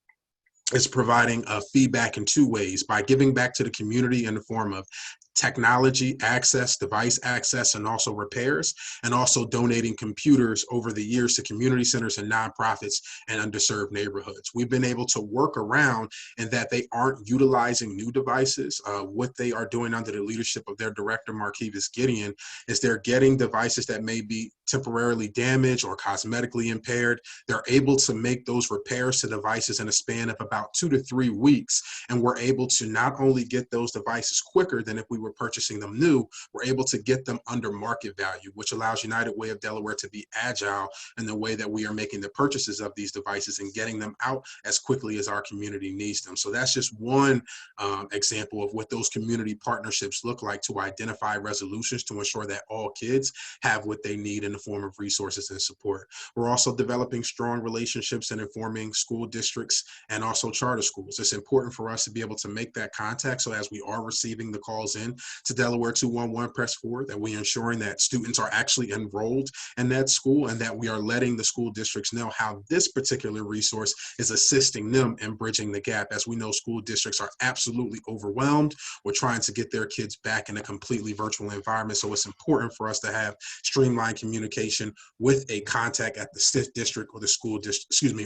is providing feedback in 2 ways: by giving back to the community in the form of technology access, device access, and also repairs, and also donating computers over the years to community centers and nonprofits and underserved neighborhoods. We've been able to work around in that they aren't utilizing new devices. What they are doing under the leadership of their director, Marquivas Gideon, is they're getting devices that may be temporarily damaged or cosmetically impaired. They're able to make those repairs to devices in a span of about 2 to 3 weeks. And we're able to not only get those devices quicker than if we were purchasing them new, we're able to get them under market value, which allows United Way of Delaware to be agile in the way that we are making the purchases of these devices and getting them out as quickly as our community needs them. So that's just one example of what those community partnerships look like to identify resolutions to ensure that all kids have what they need in the form of resources and support. We're also developing strong relationships and informing school districts and also charter schools. It's important for us to be able to make that contact, so as we are receiving the calls in, in to Delaware 211, press 4, that we are ensuring that students are actually enrolled in that school and that we are letting the school districts know how this particular resource is assisting them in bridging the gap. As we know, school districts are absolutely overwhelmed. We're trying to get their kids back in a completely virtual environment. So it's important for us to have streamlined communication with a contact at the district or the school district,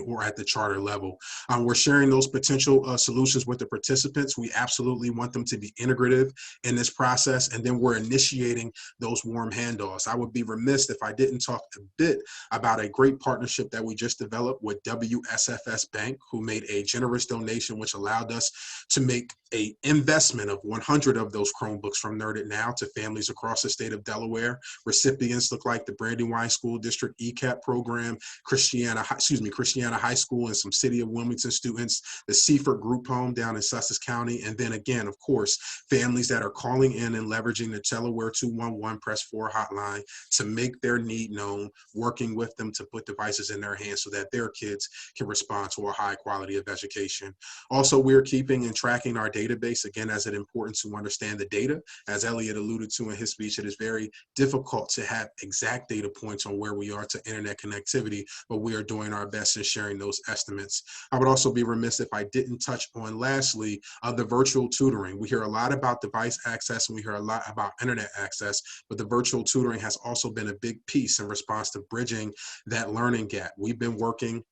or at the charter level. We're sharing those potential solutions with the participants. We absolutely want them to be integrative in this process. And then we're initiating those warm handoffs. I would be remiss if I didn't talk a bit about a great partnership that we just developed with WSFS Bank, who made a generous donation, which allowed us to make an investment of 100 of those Chromebooks from Nerded Now to families across the state of Delaware. Recipients look like the Brandywine School District ECAP program, Christiana High School, and some City of Williamson students, the Seaford Group Home down in Sussex County, and then again, of course, families that are calling in and leveraging the Delaware 211 press 4 hotline to make their need known, working with them to put devices in their hands so that their kids can respond to a high quality of education. Also, we're keeping and tracking our database, again, as it's important to understand the data. As Elliot alluded to in his speech, it is very difficult to have exact data points on where we are to internet connectivity, but we are doing our best in sharing those estimates. I would also be remiss if I didn't touch on, lastly, the virtual tutoring. We hear a lot about device access and we hear a lot about internet access, but the virtual tutoring has also been a big piece in response to bridging that learning gap. We've been working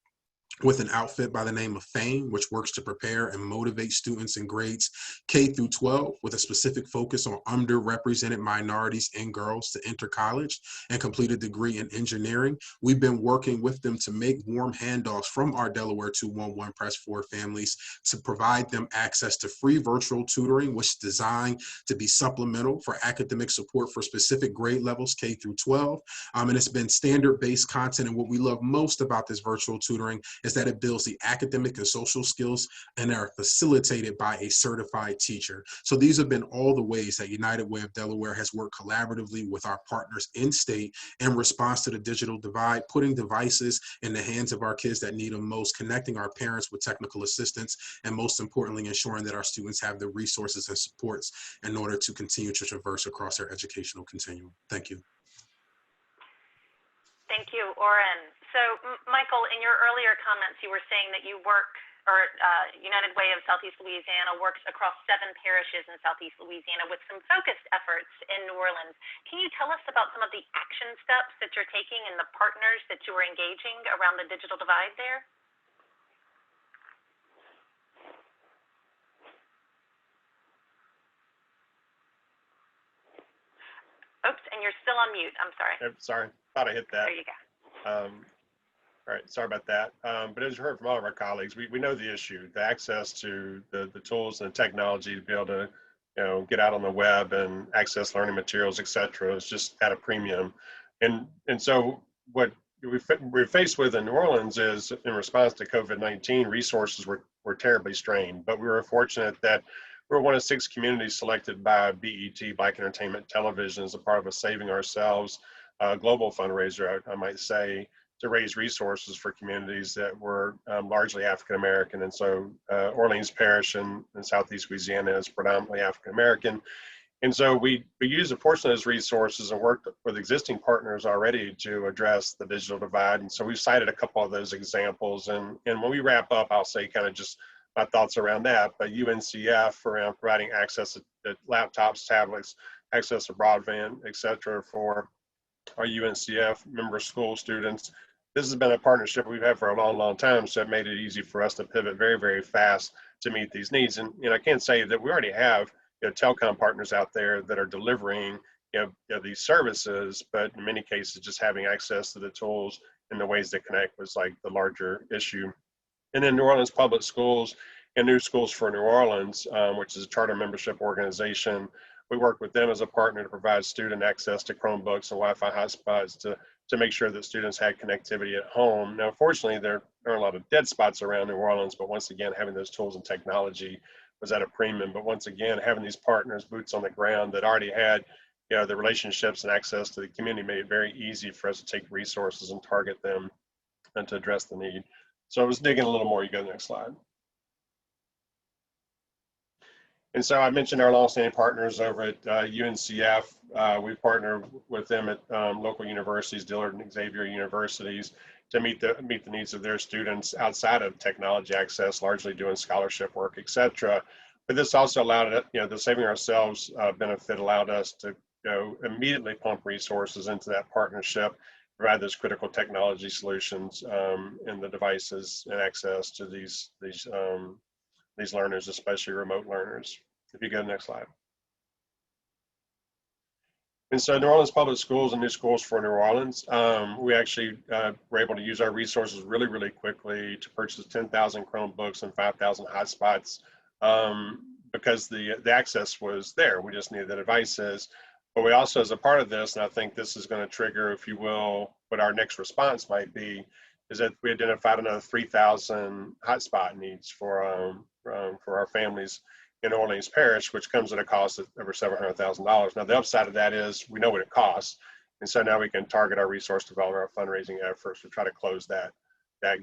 with an outfit by the name of FAME, which works to prepare and motivate students in grades K through 12 with a specific focus on underrepresented minorities and girls to enter college and complete a degree in engineering. We've been working with them to make warm handoffs from our Delaware 211 Press 4 families to provide them access to free virtual tutoring, which is designed to be supplemental for academic support for specific grade levels K through 12. And it's been standard-based content. And what we love most about this virtual tutoring is that it builds the academic and social skills and are facilitated by a certified teacher. So these have been all the ways that United Way of Delaware has worked collaboratively with our partners in state in response to the digital divide, putting devices in the hands of our kids that need them most, connecting our parents with technical assistance, and most importantly, ensuring that our students have the resources and supports in order to continue to traverse across their educational continuum. Thank you. Thank you, Orrin. So, Michael, in your earlier comments, you were saying that you work, or United Way of Southeast Louisiana works across 7 parishes in Southeast Louisiana with some focused efforts in New Orleans. Can you tell us about some of the action steps that you're taking and the partners that you are engaging around the digital divide there? Oops, and you're still on mute. I'm sorry. Sorry, thought I hit that. There you go. All right, sorry about that. But as you heard from all of our colleagues, we know the issue, the access to the tools and technology to be able to, get out on the web and access learning materials, et cetera, is just at a premium. And so what we're faced with in New Orleans is, in response to COVID-19, resources were terribly strained. But we were fortunate that we're one of 6 communities selected by BET, Black Entertainment Television, as a part of a Saving Ourselves global fundraiser, I might say, to raise resources for communities that were largely African American. And so Orleans Parish in Southeast Louisiana is predominantly African American. And so we used a portion of those resources and worked with existing partners already to address the digital divide. And so we've cited a couple of those examples. And when we wrap up, I'll say kind of just my thoughts around that. But UNCF around providing access to laptops, tablets, access to broadband, et cetera, for our UNCF member school students. This has been a partnership we've had for a long, long time, so it made it easy for us to pivot very, very fast to meet these needs. And I can't say that we already have telecom partners out there that are delivering these services, but in many cases, just having access to the tools and the ways they connect was like the larger issue. And then New Orleans Public Schools and New Schools for New Orleans, which is a charter membership organization. We work with them as a partner to provide student access to Chromebooks and Wi-Fi hotspots to make sure that students had connectivity at home. Now, unfortunately, there are a lot of dead spots around New Orleans, but once again, having those tools and technology was at a premium. But once again, having these partners, boots on the ground that already had the relationships and access to the community made it very easy for us to take resources and target them and to address the need. So I was digging a little more. You go to the next slide. And so I mentioned our longstanding partners over at UNCF. We partner with them at local universities, Dillard and Xavier universities, to meet the needs of their students outside of technology access, largely doing scholarship work, et cetera. But this also allowed it, the saving ourselves benefit allowed us to immediately pump resources into that partnership, provide those critical technology solutions and the devices and access to these learners, especially remote learners. If you go to the next slide. And so New Orleans Public Schools and New Schools for New Orleans, we actually were able to use our resources really, really quickly to purchase 10,000 Chromebooks and 5,000 hotspots because the access was there. We just needed the devices. But we also, as a part of this, and I think this is going to trigger, if you will, what our next response might be, is that we identified another 3,000 hotspot needs for our families in Orleans Parish, which comes at a cost of over $700,000. Now, the upside of that is we know what it costs. And so now we can target our resource development, our fundraising efforts to try to close that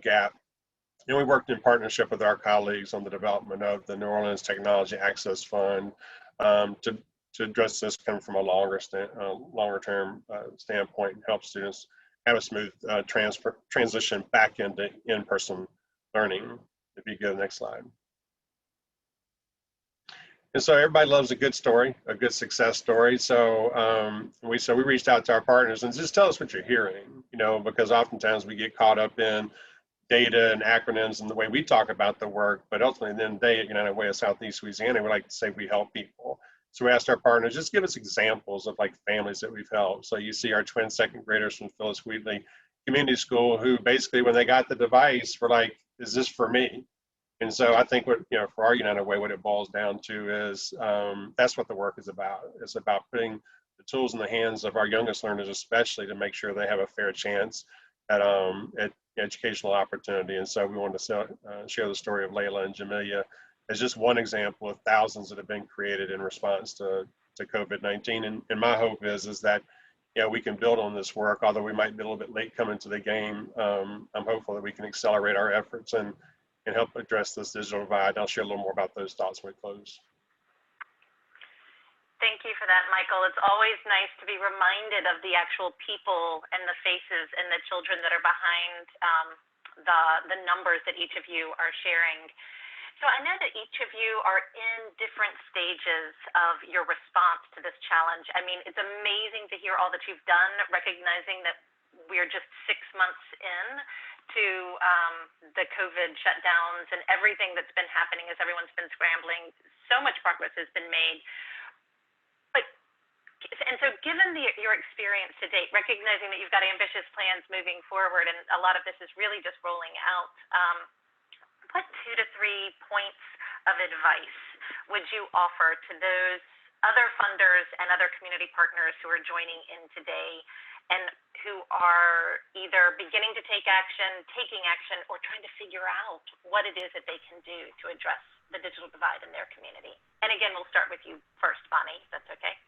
gap. And we worked in partnership with our colleagues on the development of the New Orleans Technology Access Fund to address this coming from a longer term standpoint and help students have a smooth transition back into in-person learning. If you go to the next slide. And so everybody loves a good story, a good success story. So we reached out to our partners and just tell us what you're hearing, because oftentimes we get caught up in data and acronyms and the way we talk about the work, but ultimately, at the end of the day, at United Way of Southeast Louisiana, we like to say we help people. So we asked our partners, just give us examples of like families that we've helped. So you see our twin second graders from Phyllis Wheatley Community School, who basically, when they got the device, were like, is this for me? And so I think what, for our United Way, what it boils down to is that's what the work is about. It's about putting the tools in the hands of our youngest learners, especially to make sure they have a fair chance at educational opportunity. And so we wanted to share the story of Layla and Jamelia as just one example of thousands that have been created in response to COVID-19. And my hope is that we can build on this work, although we might be a little bit late coming to the game. I'm hopeful that we can accelerate our efforts and help address this digital divide. I'll share a little more about those thoughts when we close. Thank you for that, Michael. It's always nice to be reminded of the actual people and the faces and the children that are behind the numbers that each of you are sharing. So I know that each of you are in different stages of your response to this challenge. I mean, it's amazing to hear all that you've done, recognizing that we're just 6 months in to the COVID shutdowns and everything that's been happening as everyone's been scrambling. So much progress has been made. And so given your experience to date, recognizing that you've got ambitious plans moving forward, and a lot of this is really just rolling out, what 2 to 3 points of advice would you offer to those other funders and other community partners who are joining in today and who are either beginning to take action, taking action, or trying to figure out what it is that they can do to address the digital divide in their community? And again, we'll start with you first, Bonnie, if that's okay.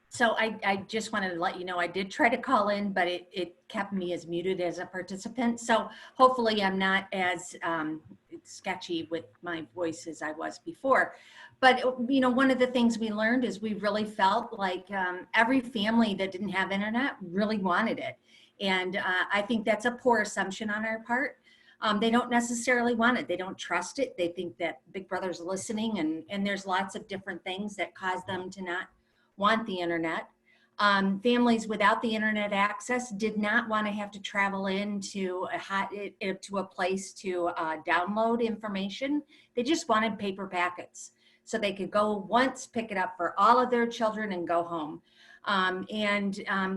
So I just wanted to let you know I did try to call in, but it kept me as muted as a participant. So hopefully I'm not as sketchy with my voice as I was before. But one of the things we learned is we really felt like every family that didn't have internet really wanted it. And I think that's a poor assumption on our part. They don't necessarily want it. They don't trust it. They think that Big Brother's listening, and there's lots of different things that cause them to not want the internet. Families without the internet access did not want to have to travel into a place to download information. They just wanted paper packets so they could go once, pick it up for all of their children, and go home.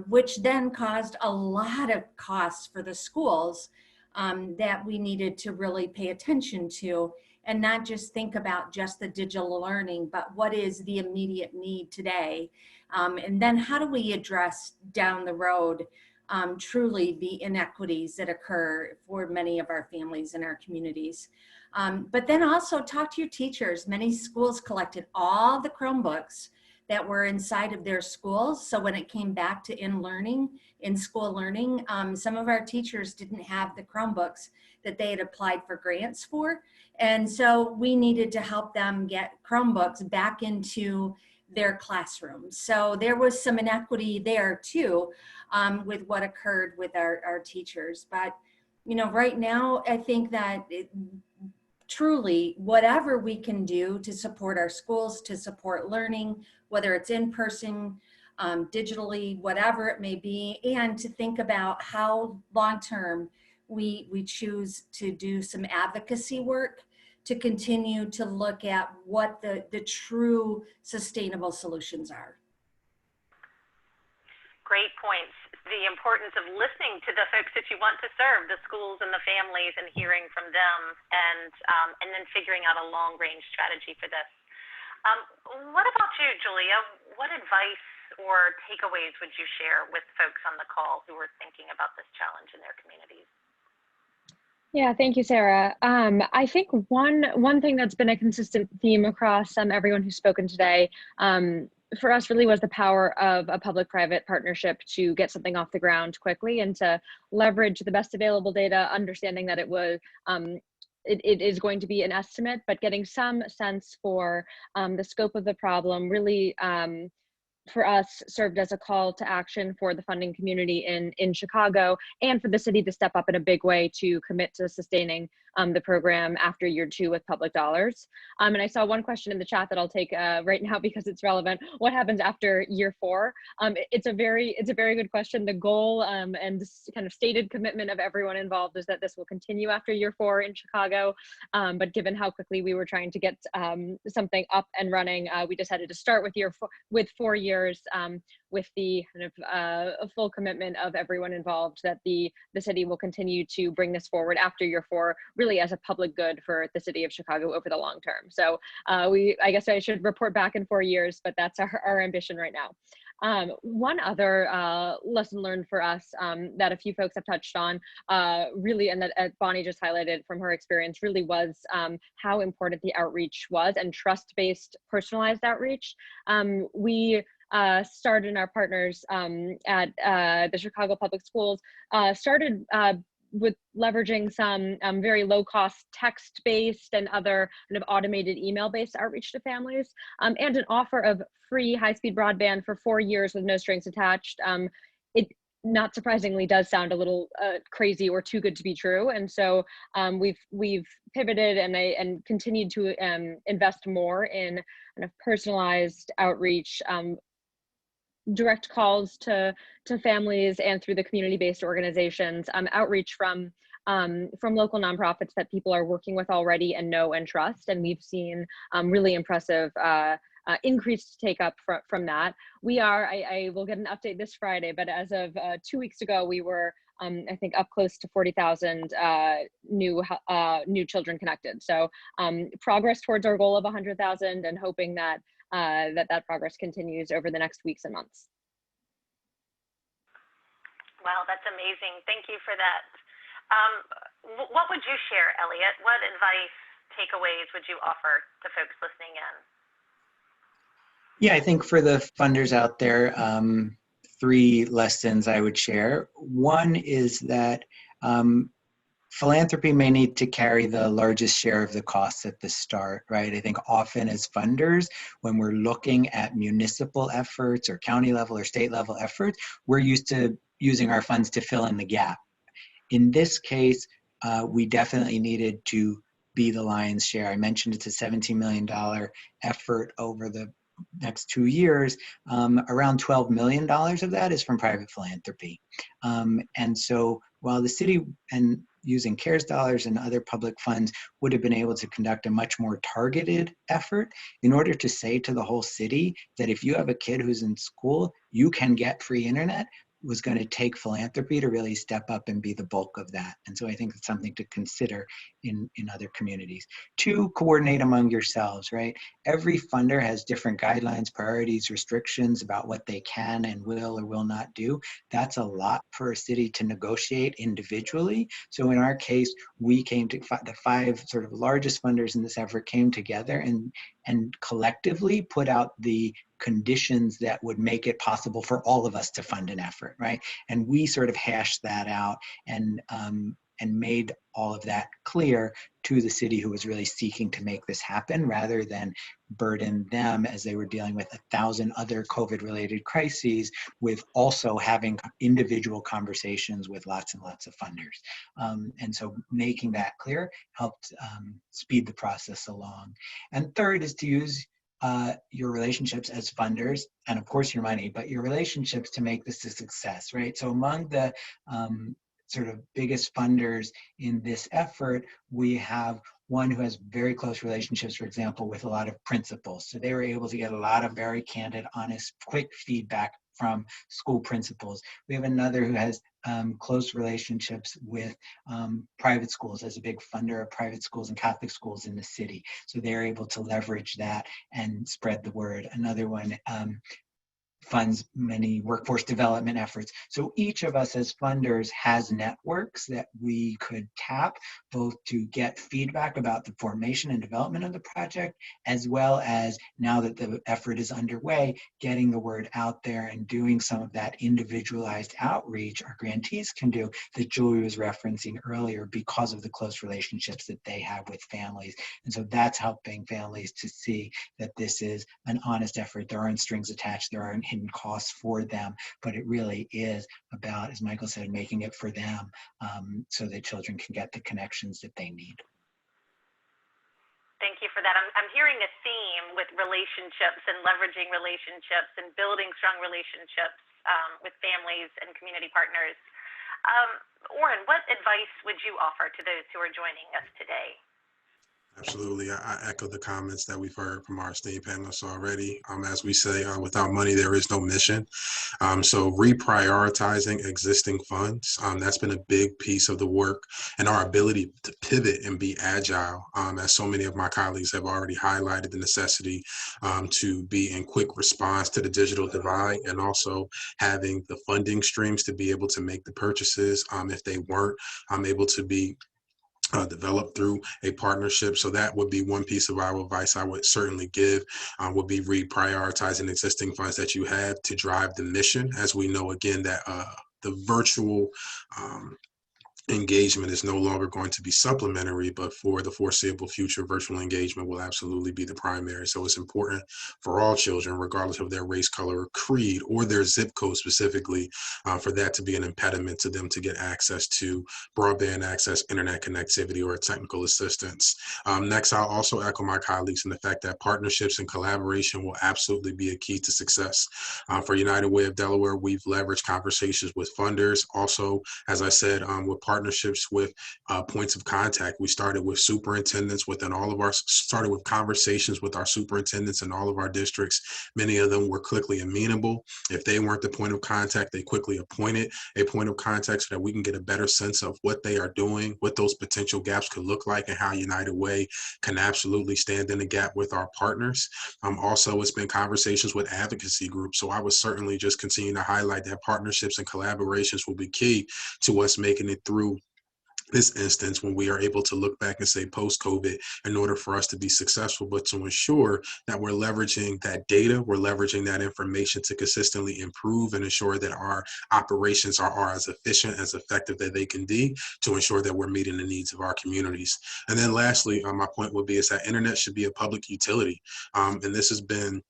Which then caused a lot of costs for the schools that we needed to really pay attention to, and not just think about just the digital learning, but what is the immediate need today? And then how do we address down the road truly the inequities that occur for many of our families and our communities? But then also talk to your teachers. Many schools collected all the Chromebooks that were inside of their schools. So when it came back to in-school learning, some of our teachers didn't have the Chromebooks that they had applied for grants for. And so we needed to help them get Chromebooks back into their classrooms. So there was some inequity there too, with what occurred with our teachers. But, you know, right now, I think that truly, whatever we can do to support our schools, to support learning, whether it's in person, digitally, whatever it may be, and to think about how long-term we choose to do some advocacy work to continue to look at what the true sustainable solutions are. Great points. The importance of listening to the folks that you want to serve, the schools and the families, and hearing from them, and then figuring out a long-range strategy for this. What about you, Julia? What advice or takeaways would you share with folks on the call who are thinking about this challenge in their communities? Yeah, thank you, Sarah. I think one thing that's been a consistent theme across everyone who's spoken today, for us really was the power of a public-private partnership to get something off the ground quickly and to leverage the best available data, understanding that it is going to be an estimate, but getting some sense for the scope of the problem really for us served as a call to action for the funding community in Chicago, and for the city to step up in a big way to commit to sustaining the program after year 2 with public dollars. And I saw one question in the chat that I'll take right now because it's relevant. What happens after year 4? It's a very good question. The goal and this kind of stated commitment of everyone involved is that this will continue after year 4 in Chicago. But given how quickly we were trying to get something up and running, we decided to start with 4 years, with the kind of full commitment of everyone involved that the city will continue to bring this forward after year 4, really as a public good for the city of Chicago over the long term. So I guess I should report back in 4 years, but that's our ambition right now. One other lesson learned for us that a few folks have touched on really, and that Bonnie just highlighted from her experience, really was how important the outreach was, and trust-based personalized outreach. We started, and our partners at the Chicago Public Schools started with leveraging some very low-cost text-based and other kind of automated email-based outreach to families, and an offer of free high-speed broadband for 4 years with no strings attached. It not surprisingly does sound a little crazy or too good to be true, and so we've pivoted and continued to invest more in kind of personalized outreach, direct calls to families, and through the community-based organizations, outreach from local nonprofits that people are working with already and know and trust. And we've seen really impressive increased take up from that. I will get an update this Friday, but as of 2 weeks ago, we were I think up close to 40,000 new children connected. So progress towards our goal of 100,000, and hoping that that progress continues over the next weeks and months. Wow, that's amazing. Thank you for that. What would you share, Elliot? What advice, takeaways would you offer to folks listening in? Yeah, I think for the funders out there, 3 lessons I would share. One is that philanthropy may need to carry the largest share of the costs at the start, right? I think often as funders, when we're looking at municipal efforts or county level or state level efforts, we're used to using our funds to fill in the gap. In this case, we definitely needed to be the lion's share. I mentioned it's a $17 million effort over the next 2 years. Around $12 million of that is from private philanthropy. And so while the city and using CARES dollars and other public funds would have been able to conduct a much more targeted effort, in order to say to the whole city that if you have a kid who's in school, you can get free internet, was going to take philanthropy to really step up and be the bulk of that. And so I think it's something to consider in other communities. 2, coordinate among yourselves, right? Every funder has different guidelines, priorities, restrictions about what they can and will or will not do. That's a lot for a city to negotiate individually. So in our case, we came to the 5 sort of largest funders in this effort came together and collectively put out the conditions that would make it possible for all of us to fund an effort, right? And we sort of hashed that out and and made all of that clear to the city who was really seeking to make this happen, rather than burden them as they were dealing with 1,000 other COVID-related crises with also having individual conversations with lots and lots of funders. And so making that clear helped speed the process along. And third is to use your relationships as funders, and of course your money, but your relationships to make this a success, right? So among the sort of biggest funders in this effort, we have one who has very close relationships, for example, with a lot of principals. So they were able to get a lot of very candid, honest, quick feedback from school principals. We have another who has close relationships with private schools, as a big funder of private schools and Catholic schools in the city. So they're able to leverage that and spread the word. Another one funds many workforce development efforts. So each of us as funders has networks that we could tap, both to get feedback about the formation and development of the project, as well as, now that the effort is underway, getting the word out there and doing some of that individualized outreach our grantees can do that Julie was referencing earlier, because of the close relationships that they have with families. And so that's helping families to see that this is an honest effort. There aren't strings attached, there aren't hidden costs for them, but it really is about, as Michael said, making it for them, so that children can get the connections that they need. Thank you for that. I'm hearing a theme with relationships and leveraging relationships and building strong relationships with families and community partners. Orrin, what advice would you offer to those who are joining us today? Absolutely. I echo the comments that we've heard from our esteemed panelists already. As we say, without money, there is no mission. So reprioritizing existing funds, that's been a big piece of the work, and our ability to pivot and be agile, as so many of my colleagues have already highlighted the necessity to be in quick response to the digital divide, and also having the funding streams to be able to make the purchases if they weren't able to be developed through a partnership. So that would be one piece of our advice I would certainly give, would be reprioritizing existing funds that you have to drive the mission. As we know, again, that the virtual engagement is no longer going to be supplementary, but for the foreseeable future, virtual engagement will absolutely be the primary. So it's important for all children, regardless of their race, color, or creed, or their zip code specifically, for that to be an impediment to them to get access to broadband access, internet connectivity, or technical assistance. Next, I'll also echo my colleagues in the fact that partnerships and collaboration will absolutely be a key to success. For United Way of Delaware, we've leveraged conversations with funders. Also, as I said, with partnerships with points of contact. We started with superintendents within all of started with conversations with our superintendents in all of our districts. Many of them were quickly amenable. If they weren't the point of contact, they quickly appointed a point of contact so that we can get a better sense of what they are doing, what those potential gaps could look like, and how United Way can absolutely stand in the gap with our partners. Also, it's been conversations with advocacy groups. So I would certainly just continue to highlight that partnerships and collaborations will be key to us making it through this instance when we are able to look back and say post-COVID, in order for us to be successful, but to ensure that we're leveraging that data, we're leveraging that information to consistently improve and ensure that our operations are as efficient, as effective that they can be, to ensure that we're meeting the needs of our communities. And then lastly, my point would be is that internet should be a public utility. And this has been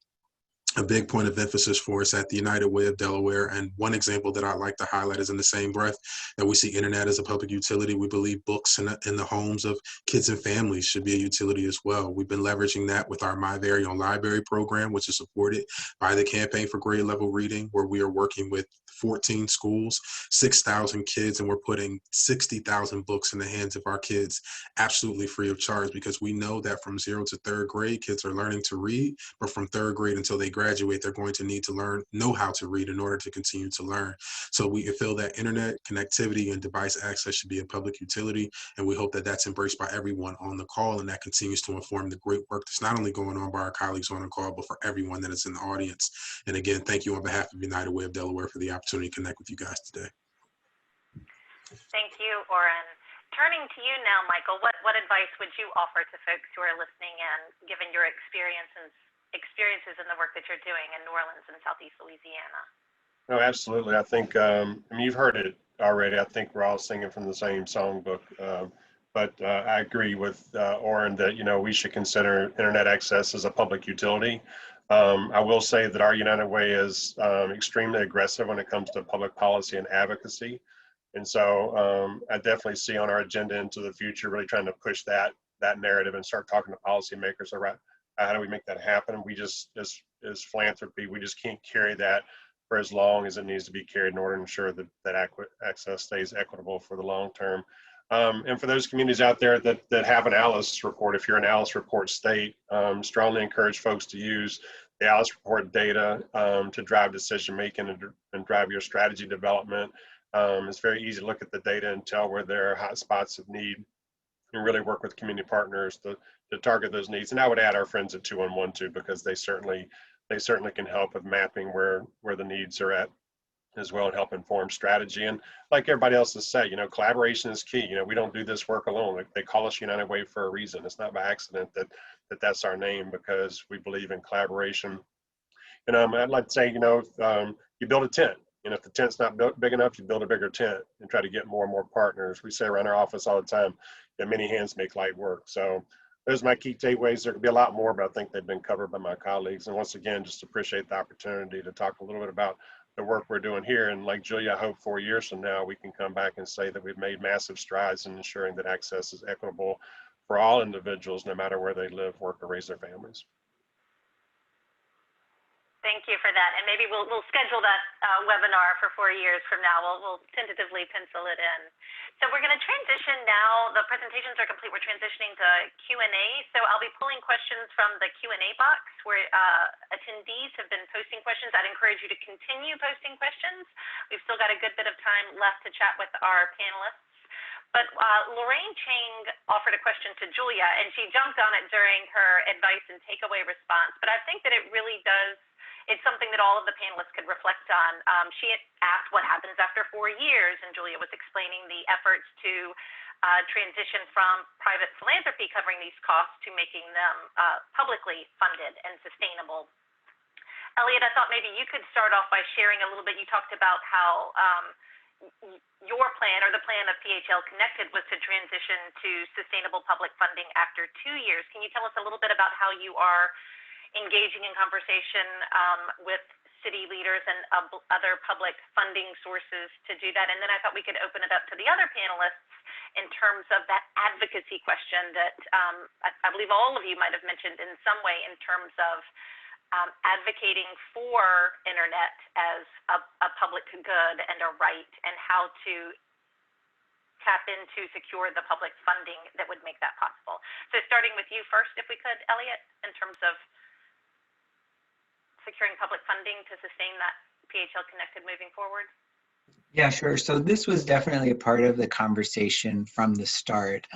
a big point of emphasis for us at the United Way of Delaware. And one example that I'd like to highlight is in the same breath that we see internet as a public utility. We believe books in the homes of kids and families should be a utility as well. We've been leveraging that with our My Very Own Library program, which is supported by the Campaign for Grade Level Reading, where we are working with 14 schools, 6,000 kids, and we're putting 60,000 books in the hands of our kids absolutely free of charge, because we know that from 0 to 3rd grade, kids are learning to read, but from 3rd grade until they graduate, they're going to need to know how to read in order to continue to learn. So we feel that internet connectivity and device access should be a public utility, and we hope that that's embraced by everyone on the call, and that continues to inform the great work that's not only going on by our colleagues on the call, but for everyone that is in the audience. And again, thank you on behalf of United Way of Delaware for the opportunity to connect with you guys today. Thank you, Orrin. Turning to you now, Michael, what advice would you offer to folks who are listening in, given your experiences in the work that you're doing in New Orleans and Southeast Louisiana? No, absolutely. I think, I mean, you've heard it already. I think we're all singing from the same songbook. But I agree with Orrin that, you know, we should consider internet access as a public utility. I will say that our United Way is extremely aggressive when it comes to public policy and advocacy. And so I definitely see on our agenda into the future, really trying to push that narrative and start talking to policymakers around how do we make that happen. We just, as philanthropy, we just can't carry that for as long as it needs to be carried in order to ensure that access stays equitable for the long term. And for those communities out there that have an ALICE report, if you're an ALICE report state, strongly encourage folks to use the ALICE report data to drive decision making and drive your strategy development. It's very easy to look at the data and tell where there are hot spots of need and really work with community partners to target those needs. And I would add our friends at 211 too, because they certainly can help with mapping where the needs are at as well and help inform strategy. And like everybody else has said, you know, collaboration is key. You know, we don't do this work alone. They call us United Way for a reason. It's not by accident that's our name, because we believe in collaboration. And I'd like to say, you know, you build a tent. And if the tent's not big enough, you build a bigger tent and try to get more and more partners. We say around our office all the time that many hands make light work. So those are my key takeaways. There could be a lot more, but I think they've been covered by my colleagues. And once again, just appreciate the opportunity to talk a little bit about the work we're doing here. And like Julia, I hope 4 years from now, we can come back and say that we've made massive strides in ensuring that access is equitable for all individuals, no matter where they live, work, or raise their families. Thank you for that. And maybe we'll schedule that webinar for 4 years from now. We'll tentatively pencil it in. So we're going to transition now. The presentations are complete. We're transitioning to Q&A. So I'll be pulling questions from the Q&A box where attendees have been posting questions. I'd encourage you to continue posting questions. We've still got a good bit of time left to chat with our panelists. But Lorraine Chang offered a question to Julia, and she jumped on it during her advice and takeaway response. But I think that it really does. It's something that all of the panelists could reflect on. She asked what happens after 4 years, and Julia was explaining the efforts to transition from private philanthropy covering these costs to making them publicly funded and sustainable. Elliot, I thought maybe you could start off by sharing a little bit. You talked about how your plan, or the plan of PHL Connected, was to transition to sustainable public funding after 2 years. Can you tell us a little bit about how you are engaging in conversation with city leaders and other public funding sources to do that? And then I thought we could open it up to the other panelists in terms of that advocacy question that I believe all of you might have mentioned in some way, in terms of advocating for internet as a public good and a right, and how to tap into secure the public funding that would make that possible. So starting with you first, if we could, Elliot, in terms of securing public funding to sustain that PHL Connected moving forward? Yeah, sure. So this was definitely a part of the conversation from the start.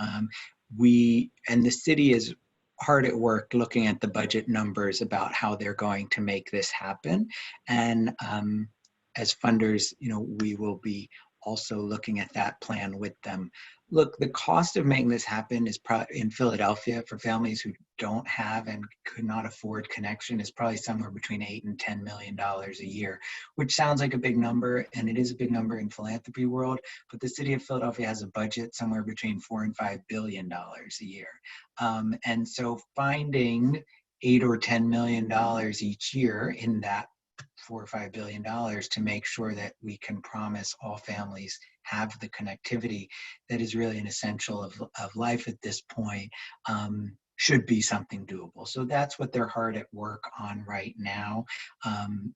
We and the city is hard at work looking at the budget numbers about how they're going to make this happen. And as funders, you know, we will be also looking at that plan with them. Look, the cost of making this happen is probably in Philadelphia for families who don't have and could not afford connection is probably somewhere between $8 and $10 million a year, which sounds like a big number, and it is a big number in philanthropy world. But the city of Philadelphia has a budget somewhere between $4 and $5 billion a year, and so finding $8 or $10 million each year in that $4 or $5 billion to make sure that we can promise all families have the connectivity that is really an essential of life at this point, should be something doable. So that's what they're hard at work on right now.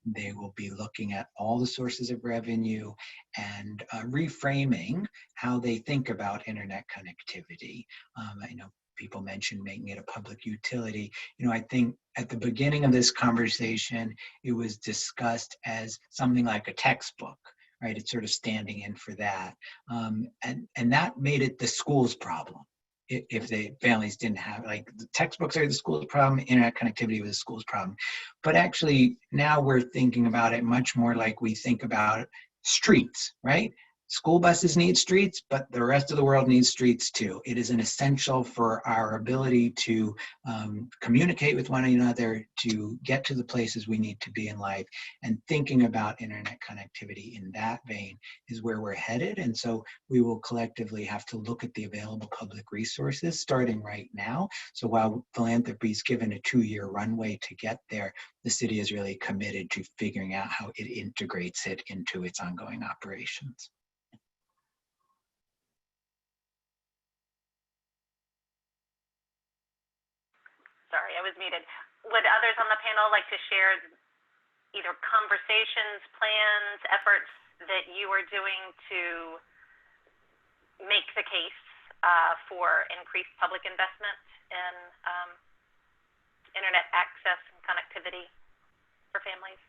They will be looking at all the sources of revenue and reframing how they think about internet connectivity. I know people mentioned making it a public utility. You know, I think at the beginning of this conversation, it was discussed as something like a textbook, right? It's sort of standing in for that. And that made it the school's problem. If the families didn't have, like, the textbooks are the school's problem, internet connectivity was the school's problem. But actually now we're thinking about it much more like we think about streets, right? School buses need streets, but the rest of the world needs streets too. It is an essential for our ability to communicate with one another, to get to the places we need to be in life. And thinking about internet connectivity in that vein is where we're headed. And so we will collectively have to look at the available public resources starting right now. So while philanthropy is given a 2-year runway to get there, the city is really committed to figuring out how it integrates it into its ongoing operations. Sorry, I was muted. Would others on the panel like to share either conversations, plans, efforts that you are doing to make the case for increased public investment in internet access and connectivity for families?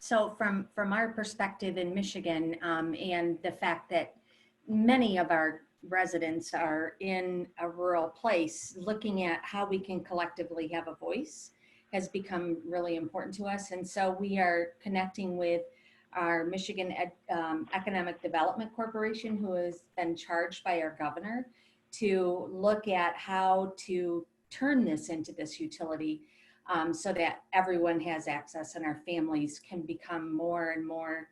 So from our perspective in Michigan, and the fact that many of our residents are in a rural place, looking at how we can collectively have a voice has become really important to us. And so we are connecting with our Michigan Economic Development Corporation, who has been charged by our governor to look at how to turn this into this utility, so that everyone has access and our families can become more and more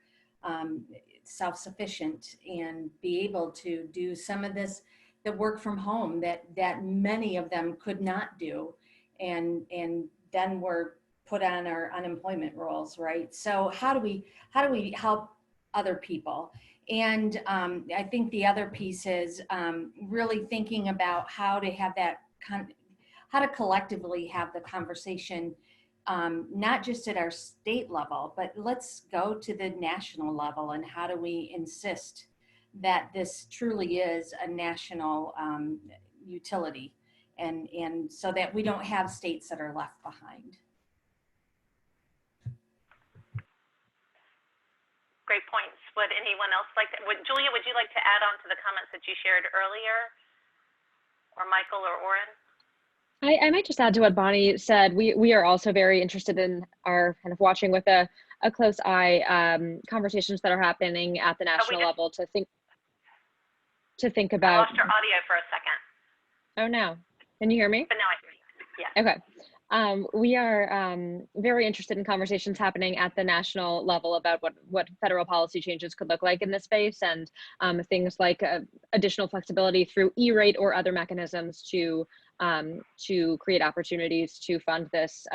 self-sufficient and be able to do some of this, the work from home that many of them could not do, and then were put on our unemployment rolls, right? So how do we help other people? And I think the other piece is really thinking about how to have that how to collectively have the conversation, not just at our state level, but let's go to the national level, and how do we insist that this truly is a national utility, and so that we don't have states that are left behind. Great points. Would anyone else like to, Julia, would you like to add on to the comments that you shared earlier? Or Michael or Orrin? I might just add to what Bonnie said. We are also very interested in our kind of watching with a close eye conversations that are happening at the national level to think about. I lost your audio for a second. Oh no, can you hear me? But now I hear you. Yeah. Okay. We are very interested in conversations happening at the national level about what federal policy changes could look like in this space, and things like additional flexibility through E-rate or other mechanisms to create opportunities to fund this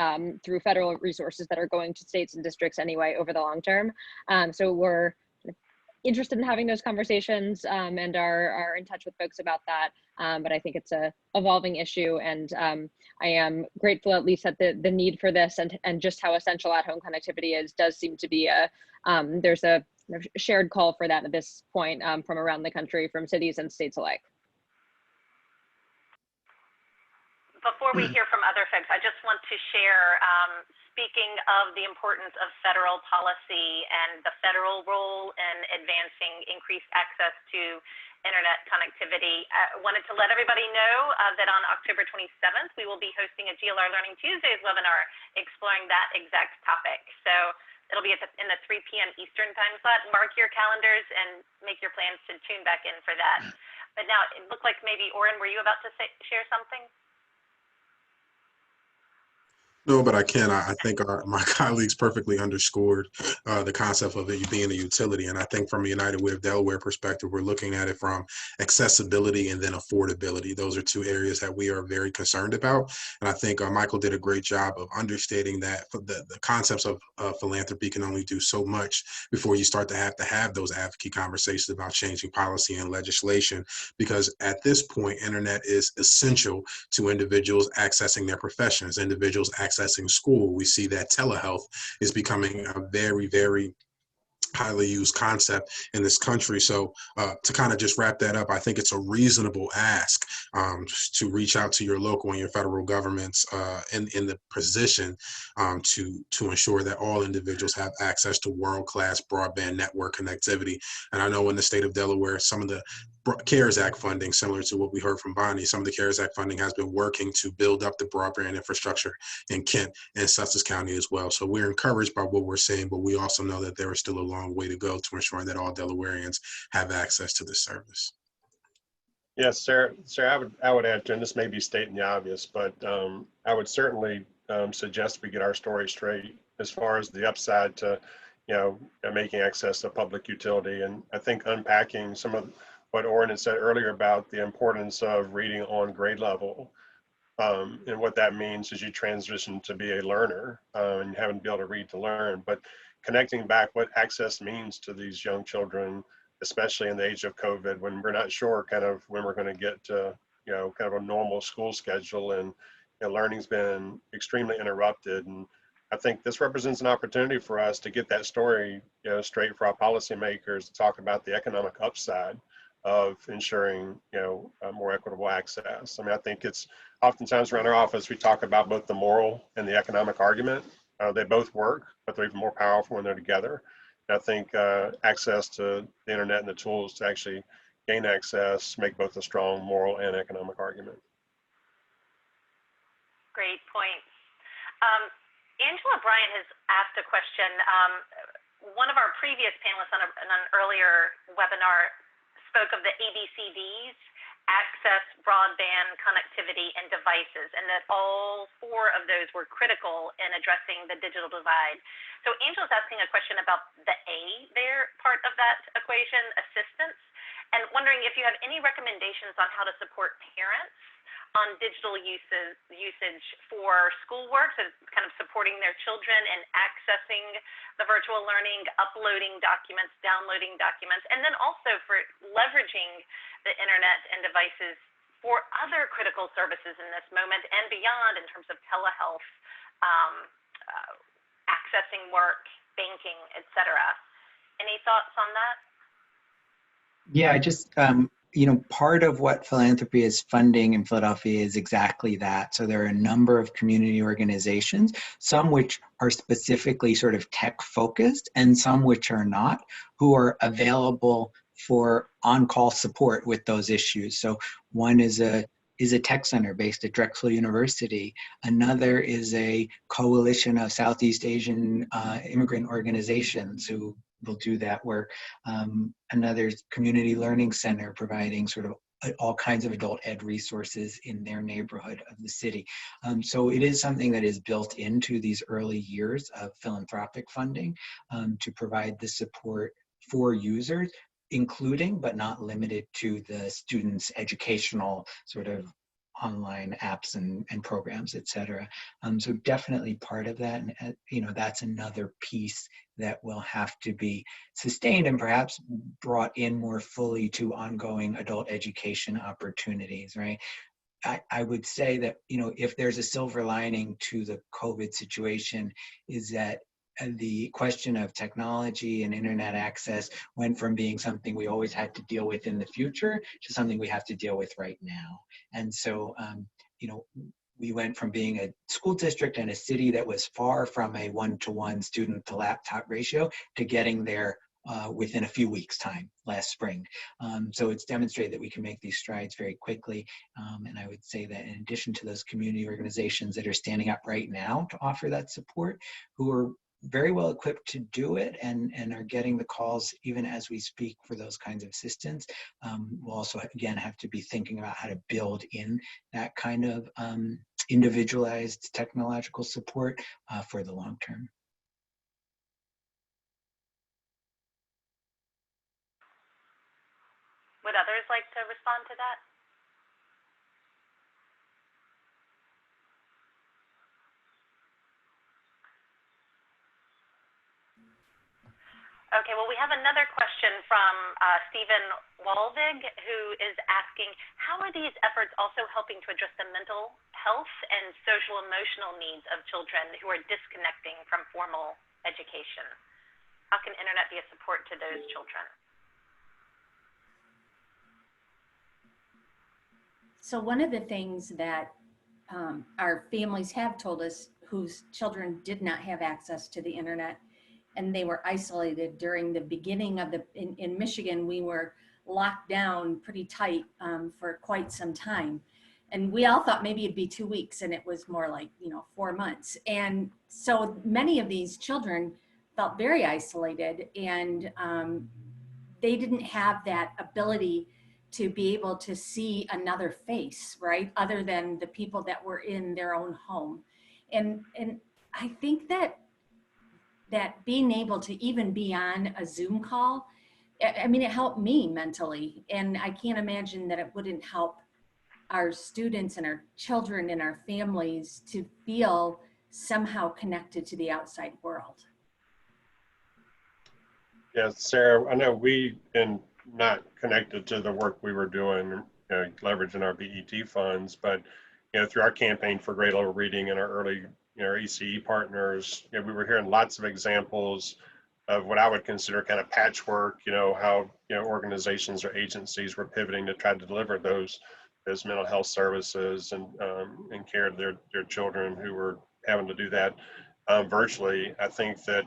through federal resources that are going to states and districts anyway over the long term. So we're interested in having those conversations and are in touch with folks about that. But I think it's a evolving issue, and I am grateful at least that the need for this and just how essential at-home connectivity is does seem to be there's a shared call for that at this point from around the country, from cities and states alike. Before we hear from other folks, I just want to share, speaking of the importance of federal policy and the federal role in advancing increased access to internet connectivity, I wanted to let everybody know that on October 27th, we will be hosting a GLR Learning Tuesdays webinar exploring that exact topic. So it'll be in the 3 p.m. Eastern time slot. Mark your calendars and make your plans to tune back in for that. But now it looked like maybe, Orrin, were you about to share something? No, but I can. I think my colleagues perfectly underscored the concept of it being a utility. And I think from a United Way of Delaware perspective, we're looking at it from accessibility and then affordability. Those are two areas that we are very concerned about. And I think Michael did a great job of understating that the concepts of philanthropy can only do so much before you start to have those advocate conversations about changing policy and legislation. Because at this point, internet is essential to individuals accessing their professions, individuals accessing school. We see that telehealth is becoming a very, very highly used concept in this country. So to kind of just wrap that up, I think it's a reasonable ask to reach out to your local and your federal governments in the position to ensure that all individuals have access to world-class broadband network connectivity. And I know in the state of Delaware, some of the CARES Act funding, similar to what we heard from Bonnie. Some of the CARES Act funding has been working to build up the broadband infrastructure in Kent and Sussex County as well. So we're encouraged by what we're seeing, but we also know that there is still a long way to go to ensuring that all Delawareans have access to this service. Yes, Sarah, I would add to, and this may be stating the obvious, but I would certainly suggest we get our story straight as far as the upside to, making access a public utility. And I think unpacking some of what Orrin had said earlier about the importance of reading on grade level, and what that means as you transition to be a learner and having to be able to read to learn, but connecting back what access means to these young children, especially in the age of COVID, when we're not sure kind of when we're going to get to, kind of a normal school schedule, and learning's been extremely interrupted. And I think this represents an opportunity for us to get that story, straight for our policymakers, to talk about the economic upside of ensuring, more equitable access. I mean, I think it's oftentimes around our office, we talk about both the moral and the economic argument. They both work, but they're even more powerful when they're together. And I think access to the internet and the tools to actually gain access make both a strong moral and economic argument. Great points. Angela Bryant has asked a question. One of our previous panelists on an earlier webinar spoke of the ABCDs: access, broadband, connectivity, and devices, and that all four of those were critical in addressing the digital divide. So Angela's asking a question about the A there, part of that equation, assistance, and wondering if you have any recommendations on how to support parents on digital usage for schoolwork, so kind of supporting their children and accessing the virtual learning, uploading documents, downloading documents, and then also for leveraging the internet and devices for other critical services in this moment and beyond, in terms of telehealth, accessing work, banking, etc. Any thoughts on that? Yeah, I just, part of what philanthropy is funding in Philadelphia is exactly that. So there are a number of community organizations, some which are specifically sort of tech focused and some which are not, who are available for on-call support with those issues. So one is a tech center based at Drexel University. Another is a coalition of Southeast Asian immigrant organizations who will do that work. Another community learning center providing sort of all kinds of adult ed resources in their neighborhood of the city. So it is something that is built into these early years of philanthropic funding to provide the support for users, including but not limited to the students' educational sort of online apps and programs, et cetera. So definitely part of that. And, that's another piece that will have to be sustained and perhaps brought in more fully to ongoing adult education opportunities, right? I would say that, if there's a silver lining to the COVID situation, is that the question of technology and internet access went from being something we always had to deal with in the future to something we have to deal with right now. And so, we went from being a school district and a city that was far from a one-to-one student to laptop ratio to getting there within a few weeks' time last spring. So it's demonstrated that we can make these strides very quickly. And I would say that in addition to those community organizations that are standing up right now to offer that support, who are very well equipped to do it and are getting the calls even as we speak for those kinds of assistance, we'll also again have to be thinking about how to build in that kind of individualized technological support for the long term. Would others like to respond to that? Okay, well, we have another question from Stephen Walvig, who is asking, how are these efforts also helping to address the mental health and social emotional needs of children who are disconnecting from formal education? How can internet be a support to those children? So one of the things that our families have told us whose children did not have access to the internet and they were isolated during the beginning of in Michigan, we were locked down pretty tight for quite some time. And we all thought maybe it'd be 2 weeks, and it was more like, 4 months. And so many of these children felt very isolated, and they didn't have that ability to be able to see another face, right? Other than the people that were in their own home. And I think that being able to even be on a Zoom call, I mean, it helped me mentally. And I can't imagine that it wouldn't help our students and our children and our families to feel somehow connected to the outside world. Yeah, Sarah, I know we, and not connected to the work we were doing, leveraging our BET funds, but through our campaign for grade level reading and our early, our ECE partners, we were hearing lots of examples of what I would consider kind of patchwork, how organizations or agencies were pivoting to try to deliver those mental health services and care to their children who were having to do that virtually. I think that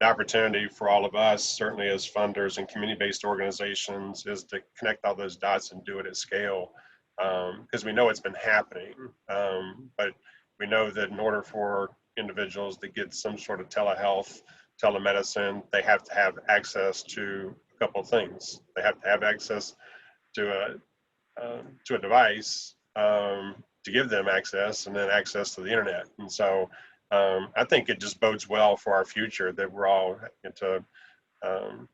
the opportunity for all of us, certainly as funders and community-based organizations, is to connect all those dots and do it at scale, because we know it's been happening. But we know that in order for individuals to get some sort of telehealth, telemedicine, they have to have access to a couple of things. They have to have access to a device to give them access, and then access to the internet. And so I think it just bodes well for our future that we're all to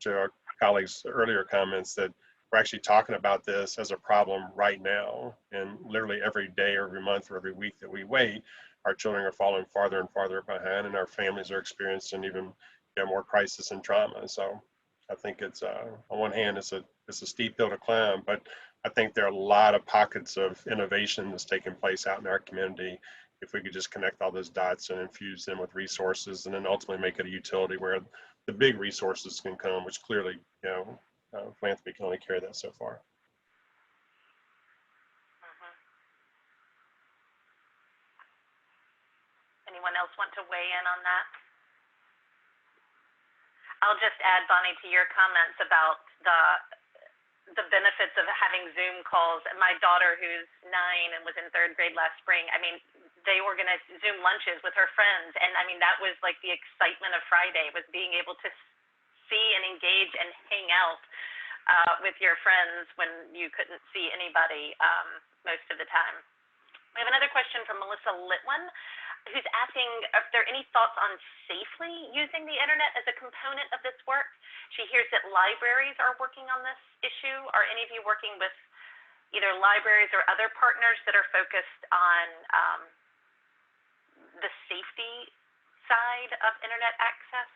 our colleagues' earlier comments, that we're actually talking about this as a problem right now. And literally every day, or every month, or every week that we wait, our children are falling farther and farther behind, and our families are experiencing even more crisis and trauma. So I think it's on one hand, it's a steep hill to climb, but I think there are a lot of pockets of innovation that's taking place out in our community. If we could just connect all those dots and infuse them with resources, and then ultimately make it a utility where the big resources can come, which clearly, philanthropy can only carry that so far. Anyone else want to weigh in on that? I'll just add, Bonnie, to your comments about the benefits of having Zoom calls. My daughter, who's 9 and was in 3rd grade last spring, I mean, they organized Zoom lunches with her friends. And I mean, that was like the excitement of Friday, was being able to see and engage and hang out with your friends when you couldn't see anybody most of the time. We have another question from Melissa Litwin, who's asking if there are any thoughts on safely using the internet as a component of this work. She hears that libraries are working on this issue. Are any of you working with either libraries or other partners that are focused on the safety side of internet access?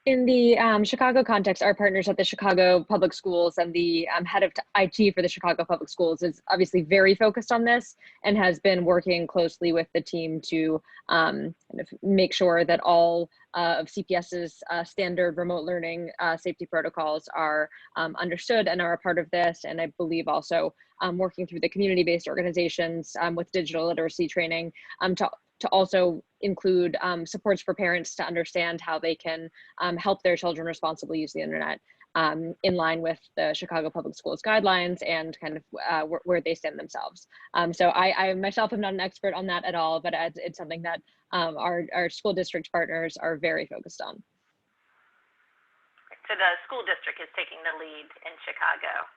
In the Chicago context, our partners at the Chicago Public Schools and the head of IT for the Chicago Public Schools is obviously very focused on this, and has been working closely with the team to kind of make sure that all of CPS's standard remote learning safety protocols are understood and are a part of this. And I believe also working through the community-based organizations with digital literacy training to also include supports for parents to understand how they can help their children responsibly use the internet in line with the Chicago Public Schools guidelines and kind of where they stand themselves. So I myself am not an expert on that at all, but it's something that our school district partners are very focused on. So the school district is taking the lead in Chicago.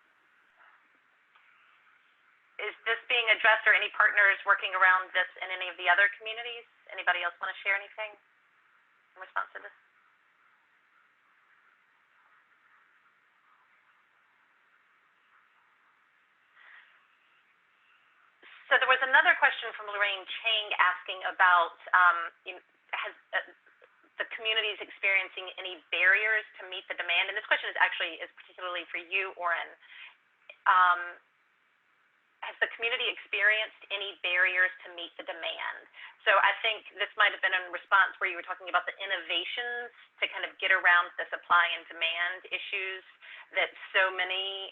Is this being addressed, or any partners working around this in any of the other communities? Anybody else want to share anything in response to this? So there was another question from Lorraine Chang asking about has the communities experiencing any barriers to meet the demand? And this question is particularly for you, Orrin. Has the community experienced any barriers to meet the demand? So I think this might have been in response where you were talking about the innovations to kind of get around the supply and demand issues that so many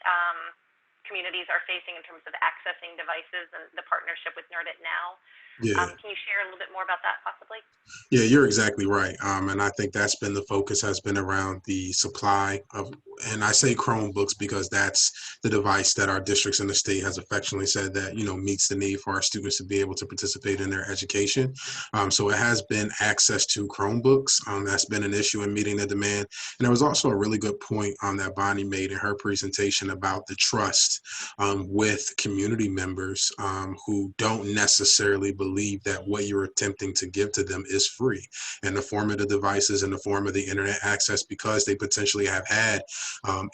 communities are facing in terms of accessing devices, and the partnership with NerdIt Now. Yeah. Can you share a little bit more about that possibly? Yeah, you're exactly right. And I think that's been the focus has been around the supply of, and I say Chromebooks because that's the device that our districts in the state has affectionately said that, meets the need for our students to be able to participate in their education. So it has been access to Chromebooks. That's been an issue in meeting the demand. And there was also a really good point that Bonnie made in her presentation about the trust with community members who don't necessarily believe that what you're attempting to give to them is free, in the form of the devices, in the form of the internet access, because they potentially have had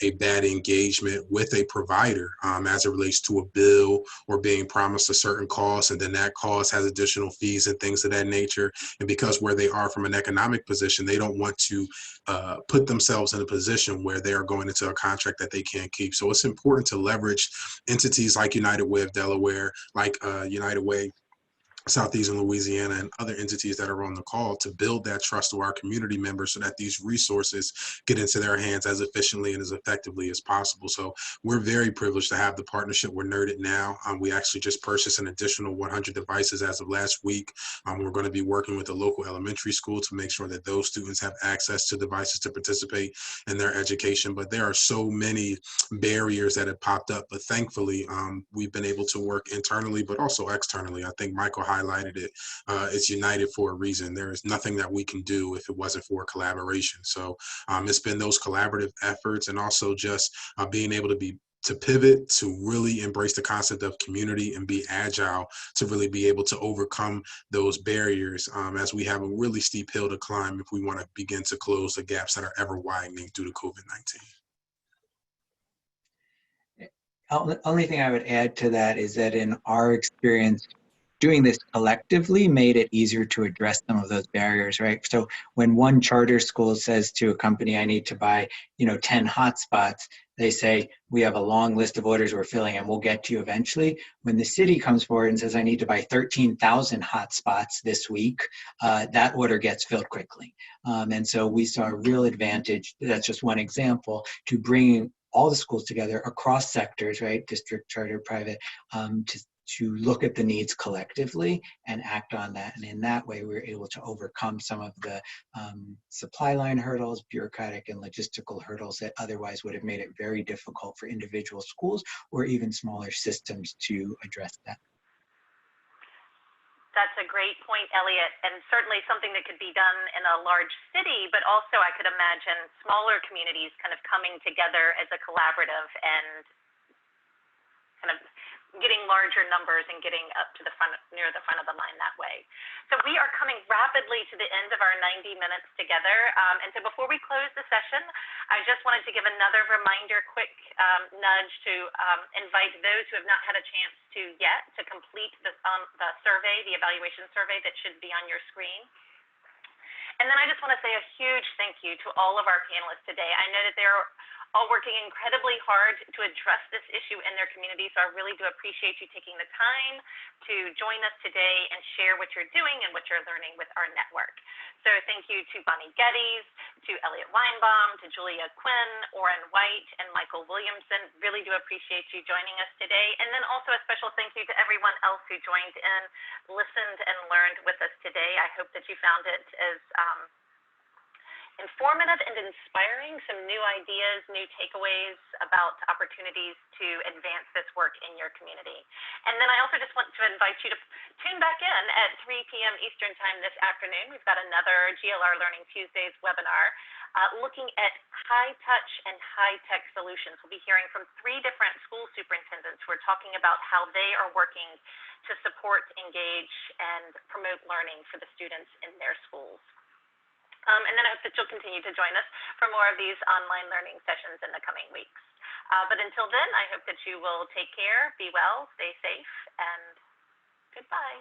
a bad engagement with a provider as it relates to a bill or being promised a certain cost, and then that cost has additional fees and things of that nature. And because where they are from an economic position, they don't want to put themselves in a position where they are going into a contract that they can't keep. So it's important to leverage entities like United Way of Delaware, like United Way Southeastern Louisiana, and other entities that are on the call to build that trust to our community members so that these resources get into their hands as efficiently and as effectively as possible. So we're very privileged to have the partnership with Nerded now. We actually just purchased an additional 100 devices as of last week. We're going to be working with the local elementary school to make sure that those students have access to devices to participate in their education. But there are so many barriers that have popped up, but thankfully we've been able to work internally but also externally. I think Michael highlighted it. It's united for a reason. There is nothing that we can do if it wasn't for collaboration. So it's been those collaborative efforts, and also just being able to pivot, to really embrace the concept of community and be agile, to really be able to overcome those barriers as we have a really steep hill to climb if we want to begin to close the gaps that are ever widening due to COVID-19. Only thing I would add to that is that in our experience, doing this collectively made it easier to address some of those barriers, right? So when one charter school says to a company, I need to buy, 10 hotspots, they say, we have a long list of orders we're filling and we'll get to you eventually. When the city comes forward and says, I need to buy 13,000 hotspots this week, that order gets filled quickly. And so we saw a real advantage, that's just one example, to bringing all the schools together across sectors, right? District, charter, private, to look at the needs collectively and act on that. And in that way, we were able to overcome some of the supply line hurdles, bureaucratic and logistical hurdles that otherwise would have made it very difficult for individual schools or even smaller systems to address that. That's a great point, Elliot, and certainly something that could be done in a large city, but also I could imagine smaller communities kind of coming together as a collaborative and kind of getting larger numbers and getting up to the front, near the front of the line that way. So we are coming rapidly to the end of our 90 minutes together. And so before we close the session, I just wanted to give another reminder, quick nudge to invite those who have not had a chance to yet to complete the survey, the evaluation survey that should be on your screen. And then I just want to say a huge thank you to all of our panelists today. I know that they're all working incredibly hard to address this issue in their community, so I really do appreciate you taking the time to join us today and share what you're doing and what you're learning with our network. So thank you to Bonnie Gettys, to Elliot Weinbaum, to Julia Quinn, Orrin White, and Michael Williamson. Really do appreciate you joining us today. And then also a special thank you to everyone else who joined in, listened, and learned with us today. I hope that you found it as informative and inspiring, some new ideas, new takeaways about opportunities to advance this work in your community. And then I also just want to invite you to tune back in at 3 p.m. Eastern Time this afternoon. We've got another GLR Learning Tuesdays webinar looking at high-touch and high-tech solutions. We'll be hearing from 3 different school superintendents who are talking about how they are working to support, engage, and promote learning for the students in their schools. And then I hope that you'll continue to join us for more of these online learning sessions in the coming weeks. But until then, I hope that you will take care, be well, stay safe, and goodbye.